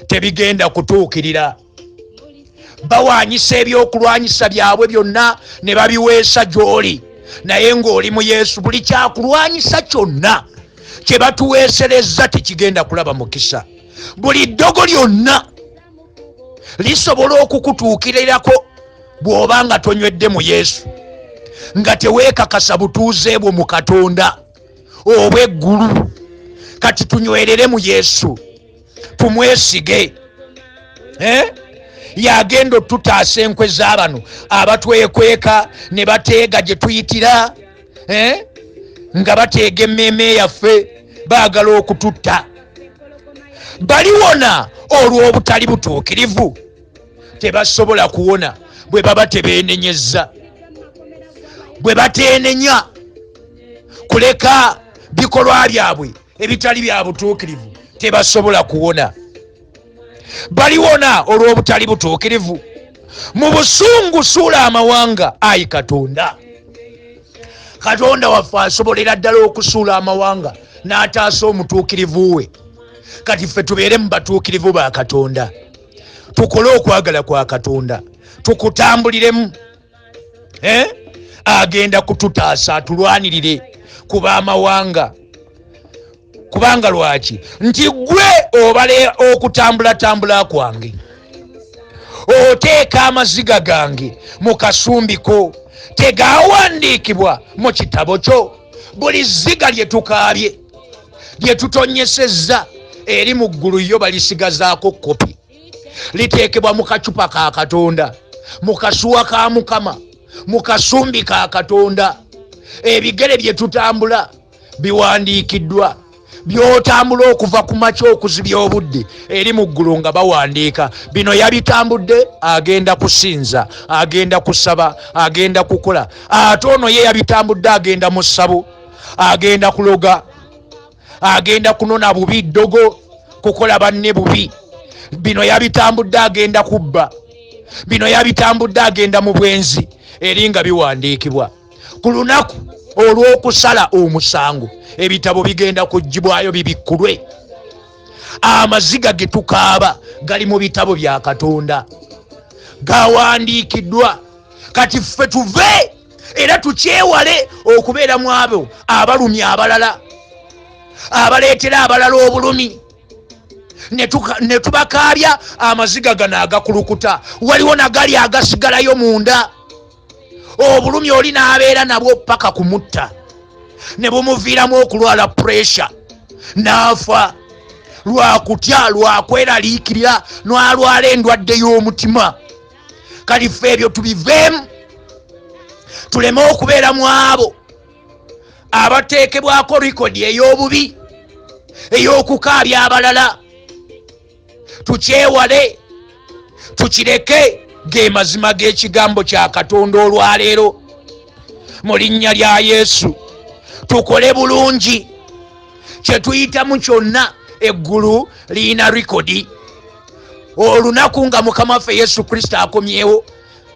tebigenda kutuukirira. Bawaanyisa ebyokulwanyisa byabwe byonna ne babiweesa gy'oli. Naye ng'oli mu Yesu buli kyakulwanyisa kyonna kye batuweeserezza tekigenda kulaba mukisa. Buli ddogo lyonna lisobola okukutuukirirako bw'oba nga tonywedde mu Yesu nga teweekakasa butuuze bwo mu Katonda obw'eggulu. Kati tunywerere mu Yesu tumwesige. Yagenda otutaasa enkwe z'abano abatwekweka ne bateega gye tuyitira nga bateega emmeeme yaffe baagala okututta. Baliwona olw'obutali butuukirivu tebasobola kuwona bwe baba tebeenenyezza. Bwe bateenenya kuleka bikolwa byabwe ebitali bya butuukirivu tebasobola kuwona. Baliwona olw'obutali butuukirivu. Mu busungu suula amawanga. Ayi Katonda, Katonda waffe asobolera ddala okusuula amawanga n'ataasa omutuukirivu we. Kati ffe tubeere mu batuukirivu ba Katonda, tukole okwagala kwa Katonda, tukutambuliremu. Agenda kututaasa atulwanirire kuba amawanga. Kubanga lwaki? Nti gwe obale okutambulatambula kwange, oteeka amaziga gange mu kasumbiko, tegawandiikibwa mu kitabo kyo. Buli zziga lye tukaabye lye tutonyesezza eri mu ggulu yo balisigazaako kopi, liteekebwa mu kacupa ka Katonda, mu kasuwa ka Mukama, mu kasumbi ka Katonda. Ebigere bye tutambula biwandiikiddwa, byotambula okuva ku makya okuzibya obudde eri mu ggulu nga bawandiika. Bino yabitambudde, agenda kusinza, agenda kusaba, agenda kukola. Ate ono ye yabitambudde agenda mu ssabo, agenda kuloga, agenda kunona bubi ddogo, kukola banne bubi. Bino yabitambudde agenda kubba, bino yabitambudde agenda mu bwenzi, eri nga biwandiikibwa. Ku lunaku olw'okusala omusango ebitabo bigenda kugibwayo bibikkulwe. Amaziga ge tukaaba gali mu bitabo bya Katonda, gawandiikiddwa. Kati ffe tuve era tukyewale okubeera mu abo abalumya abalala, abaleetera abalala obulumi, ne tubakaabya amaziga gano agakulukuta. Waliwo nagali agasigalayo munda. Obulumi oli n'abeera nabwo paka kumutta, ne bumuviiramu okulwala pressure n'afa lwakutya, lwakweraliikirira, n'alwala endwadde y'omutima. Kali ffe ebyo tubiveemu, tuleme okubeera mu abo abateekebwako likodi ey'obubi ey'okukaabya abalala. Tukyewale, tukireke. Ge mazima g'ekigambo kya Katonda olwaleero. mu linnya lya Yesu. Tukole bulungi kye tuyitamu kyonna eggulu liina rekodi. Olunaku nga Mukama waffe Yesu Kristo akomyewo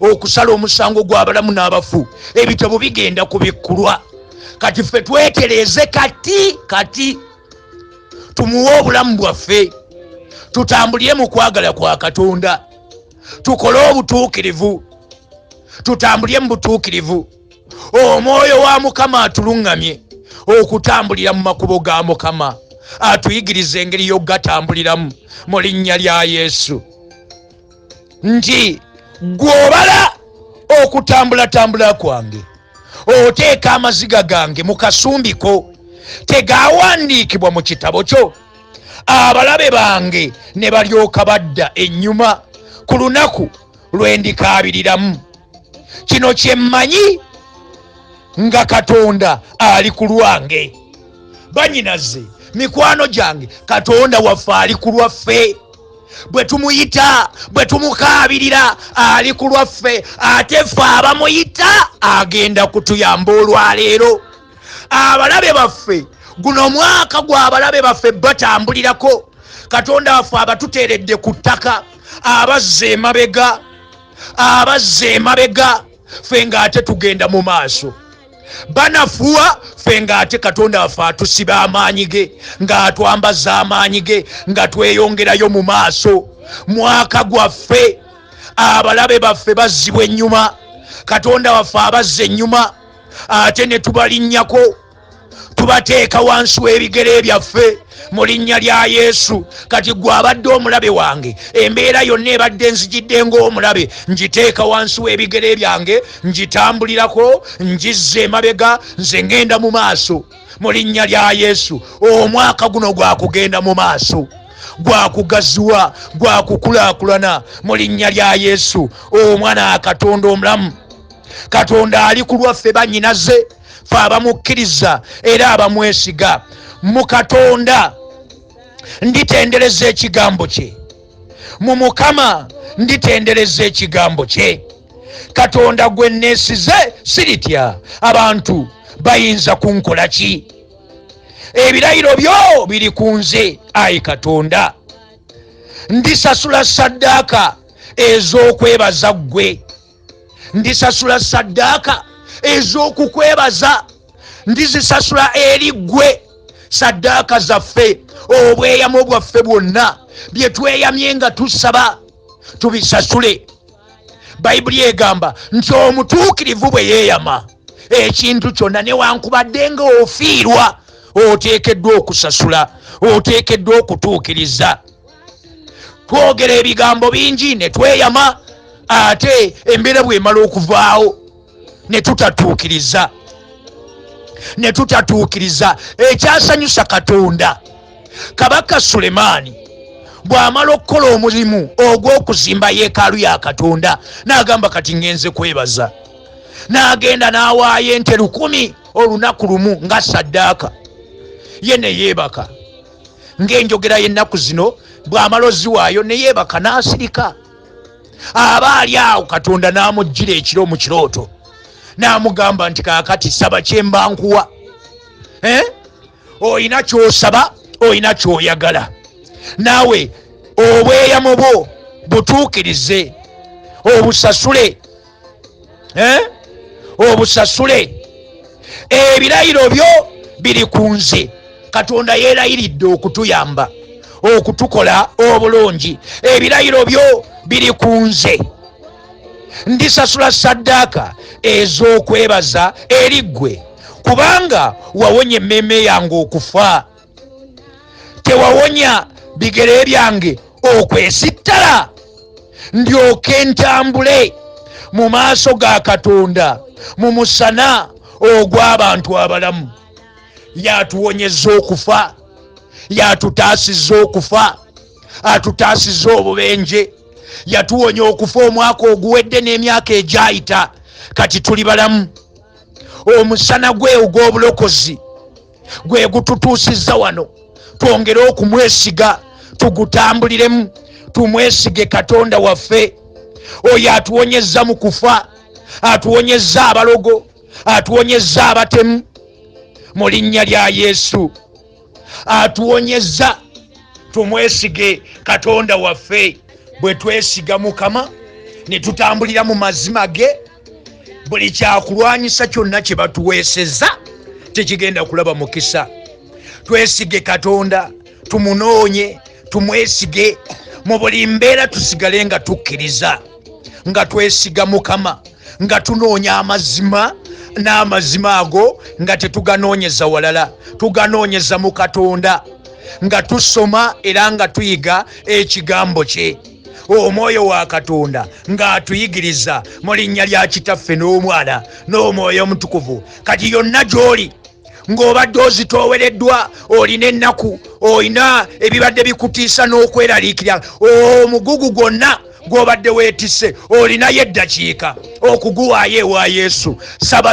okusala omusango gw'abalamu n'abafu, ebitabo bigenda kubikkulwa. Kati ffe twetereze kati tumuwe obulamu bwaffe, tutambulire mu kwagala kwa Katonda, tukole obutuukirivu, tutambulire mu butuukirivu. Omwoyo wa Mukama atuluŋŋamye okutambulira mu makubo ga Mukama, atuyigiriza engeri y'ogatambuliramu mu linnya lya Yesu. Nti gw'obala okutambulatambula kwange, oteeka amaziga gange mu kasumbiko, tegaawandiikibwa mu kitabo kyo, abalabe bange ne balyoka badda ennyuma ku lunaku lwe ndikaabiriramu. Kino kye mmanyi nga Katonda ali ku lwange. Bannyinaze, mikwano gyange, Katonda waffe ali ku lwaffe. Bwe tumuyita, bwe tumukaabirira, ali ku lwaffe. Ate ffe abamuyita agenda kutuyamba olwaleero. Abalabe baffe, guno mwaka gw'abalabe baffe batambulirako. Katonda waffe abatuteeredde ku ttaka, abazze emabega, ffe ng'ate tugenda mu maaso. Banafuwa ffe ng'ate Katonda waffe atusiba amaanyi ge, ng'atwambaza amaanyi ge, nga tweyongerayo mu maaso. Mwaka gwaffe abalabe baffe bazzibwa ennyuma, Katonda waffe abazza ennyuma, ate ne tubalinnyako, tubateeka wansi w'ebigere byaffe mu linnya lya Yesu. Kati gwe abadde omulabe wange, embeera yonna ebadde nzijidde ng'omulabe, ngiteeka wansi w'ebigere byange, ngitambulirako, ngizza emabega, nze ngenda mu maaso mu linnya lya Yesu. Omwaka guno gwakugenda mu maaso, gwakugaziwa, gwakukulaakulana mu linnya lya Yesu. Omwana Katonda omulamu, Katonda ali ku lwaffe bannyinaze, ffe abamukkiriza era abamwesiga. Mu Katonda nditendereza ekigambo kye, mu Mukama nditendereza ekigambo kye. Katonda gwe neesize siritya, abantu bayinza kunkola ki? Ebirayiro byo biri ku nze, ayi Katonda. Ndisasula ssaddaaka ez'okwebaza ggwe, ndisasula ssaddaaka ez'okukwebaza, ndizisasula eri ggwe. Ssaddaaka zaffe, obweyamo bwaffe bwonna bye tweyamye nga tusaba, tubisasule. Bayibuli egamba nti omutuukirivu bwe yeeyama ekintu kyonna, newankubadde nga ofiirwa, oteekeddwa okusasula, oteekeddwa okutuukiriza. Twogera ebigambo bingi ne tweyama, ate embeera bw'emala okuvaawo ne tutatuukiriza. Ekyasanyusa Katonda, Kabaka Sulemaani bw'amala okukola omulimu ogw'okuzimba yeekaalu ya Katonda, n'agamba kati ngenze kwebaza. N'agenda n'awaayo ente 1,000 olunaku lumu nga ssaddaaka. Ye ne yeebaka. Ng'enjogera y'ennaku zino, bw'amala oziwaayo ne yeebaka n'asirika. Aba ali awo Katonda n'amuggira ekiro mu kirooto, n'amugamba nti kaakati saba kye mba nkuwa. Oyina ky'osaba, oyina ky'oyagala. Naawe obweyamo bwo butuukirize, obusasule. Obusasule. Ebirayiro byo biri ku nze. Katonda yeerayiridde okutuyamba, okutukola obulungi. Ebirayiro byo biri ku nze. Ndisasula ssaddaaka ez'okwebaza eri ggwe, kubanga wawonya emmeeme yange okufa, tewawonya bigere byange okwesittala, ndyoke ntambule mu maaso ga Katonda mu musana ogw'abantu abalamu. Yatuwonyezza okufa, yatutaasizza okufa, atutaasizza obubenje, yatuwonya okufa omwaka oguwedde n'emyaka egyayita. Kati tuli balamu. Omusana gwe ogw'obulokozi gwe gututuusizza wano. Twongere okumwesiga, tugutambuliremu, tumwesige Katonda waffe. Oyo atuwonyezza mu kufa, atuwonyezza abalogo, atuwonyeza abatemu mu linnya lya Yesu, atuwonyeza. Tumwesige Katonda waffe. Bwe twesiga Mukama ne tutambulira mu mazima ge, buli kyakulwanyisa kyonna kye batuweeseza tekigenda kulaba mukisa. Twesige Katonda, tumunoonye, tumwesige mu buli mbeera, tusigale nga tukkiriza, nga twesiga Mukama, nga tunoonya amazima, n'amazima ago nga tetuganoonyeza walala, tuganoonyeza mu Katonda, nga tusoma era nga tuyiga ekigambo kye. Omwoyo wa Katonda ng'atuyigiriza mu linnya lya Kitaffe n'Omwana n'Omwoyo Omutukuvu. Kati yonna gy'oli ng'obadde ozitoowereddwa, olina ennaku, olina ebibadde bikutiisa n'okweraliikirira, omugugu gwonna gw'obadde weetisse, olinayo eddakiika okuguwaayo ewa Yesu.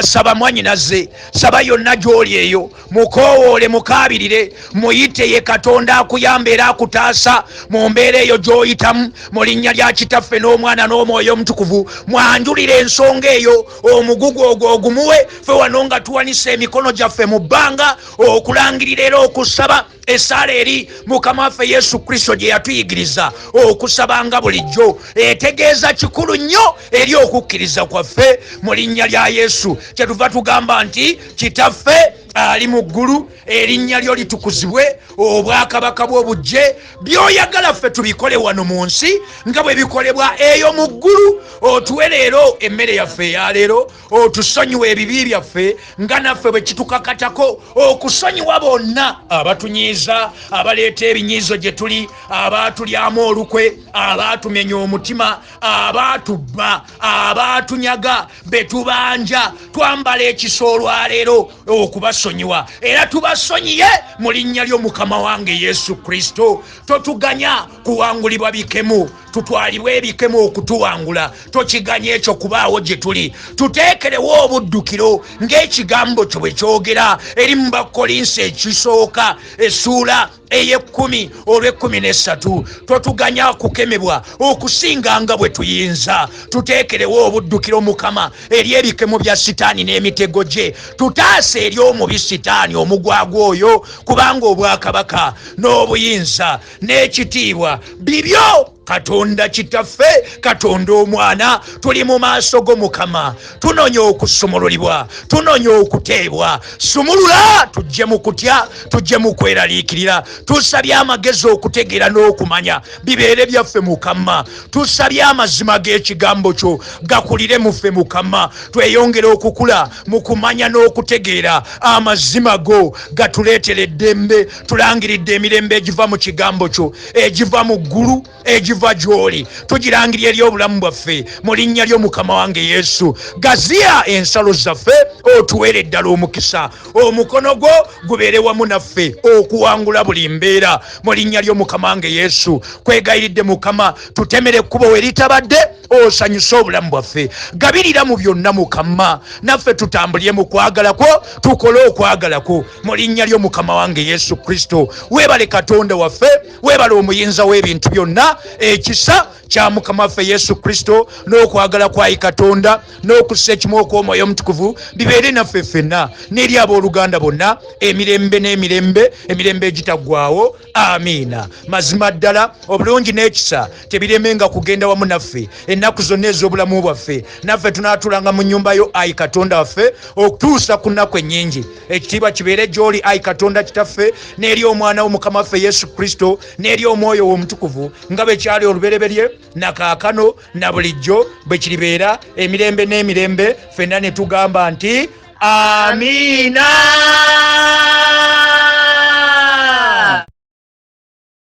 Saba mwannyinaze, saba yonna gy'oli eyo, mukoowoole, mukaabirire, muyite ye Katonda akuyamba era akutaasa mu mbeera eyo gy'oyitamu, mu linnya lya Kitaffe n'Omwana n'Omwoyo Omutukuvu. Mwanjulire ensonga eyo, omugugu ogwo ogumuwe. Ffe wano nga tuwanise emikono gyaffe mu bbanga okulangirira era okusaba esaala eri Mukama waffe Yesu Kristo gye yatuyigiriza okusabanga bulijjo. Etegeeza kikulu nnyo eri okukkiriza kwaffe mu linnya lya Yesu. Kyetuva tugamba nti Kitaffe ali mu ggulu, erinnya lyo litukuzibwe, obwakabaka bwo bujje, by'oyagala ffe tubikole wano mu nsi nga bwe bikolebwa eyo mu ggulu. Otuwe leero emmere yaffe eya leero, otusonyiwa ebibi byaffe nga naffe bwe kitukakatako, okusonyiwa bonna abatunyiiza, abaleeta ebinyiizo gye tuli, abaatulyamu olukwe, abaatumenya omutima, abaatubba, abaatunyaga, be tubanja, twambala ekiso olwaleero okubasonyiwa, era tubasonyiye mu linnya ly'Omukama wange Yesu Kristo. Totuganya kuwangulibwa bikemu, tutwalibwe ebikemu okutuwangula. Tokiganya ekyo kubaawo gye tuli. Tuteekerewo obuddukiro ng'ekigambo kyo bwe kyogera eri mu Bakolinsi ekisooka essuula ey'ekkumi olw'ekkumi n'essatu. Totuganya kukemebwa okusinga nga bwe tuyinza. Tuteekerewo obuddukiro Mukama eri ebikemu bya Sitaani n'emitego gye. Tutaase eri omubi Sitaani omugwagwa oyo, kubanga obwakabaka n'obuyinza n'ekitiibwa bibyo Katonda Kitaffe, Katonda Omwana. Tuli mu maaso go Mukama, tunoonya okusumululibwa, tunoonya okuteebwa. Sumulula tujje mu kutya, tujje mu kweraliikirira. Tusabye amagezi okutegeera n'okumanya bibeere byaffe Mukama. Tusabye amazima g'ekigambo kyo gakulire mu ffe Mukama. Tweyongere okukula mu kumanya n'okutegeera amazima go gatuleetere eddembe. Tulangiridde emirembe egiva mu kigambo kyo, egiva mu ggulu, egiva gy'oli. Tugirangirira eri obulamu bwaffe mu linnya ly'Omukama wange Yesu. Gaziya ensalo zaffe, otuweere ddala omukisa. Omukono gwo gubeere wamu naffe okuwangula buli mbeera mu linnya ly'Omukama wange Yesu. Kwegayiridde Mukama, tutemere ekkubo we litabadde, osanyuse obulamu bwaffe. Gabirira mu byonna Mukama, naffe tutambulye mu kwagala kwo, tukole okwagala kwo mu linnya ly'Omukama wange Yesu Kristo. Weebale Katonda waffe, weebale omuyinza w'ebintu byonna. Ekisa kya Mukama waffe Yesu Kristo n'okwagala kwa Katonda n'okussa ekimu okw'Omwoyo Omutukuvu bibeere naffe ffenna n'eri abooluganda bonna emirembe n'emirembe, emirembe egitaggwaawo. Amiina. Mazima ddala obulungi n'ekisa tebiremenga kugenda wamu naffe ennaku zonna ez'obulamu bwaffe. Naffe tunaatulanga mu nnyumba yo Ayi Katonda waffe okutuusa ku nnaku ennyingi. Ekitiibwa kibeere gy'oli Ayi Katonda Kitaffe, n'eri Omwana w'Omukama waffe Yesu Kristo, n'eri Omwoyo Omutukuvu nga bwe kyali olubereberye na kaakano na bulijjo bwe kiribeera emirembe n'emirembe. Ffenna ne tugamba nti amiina.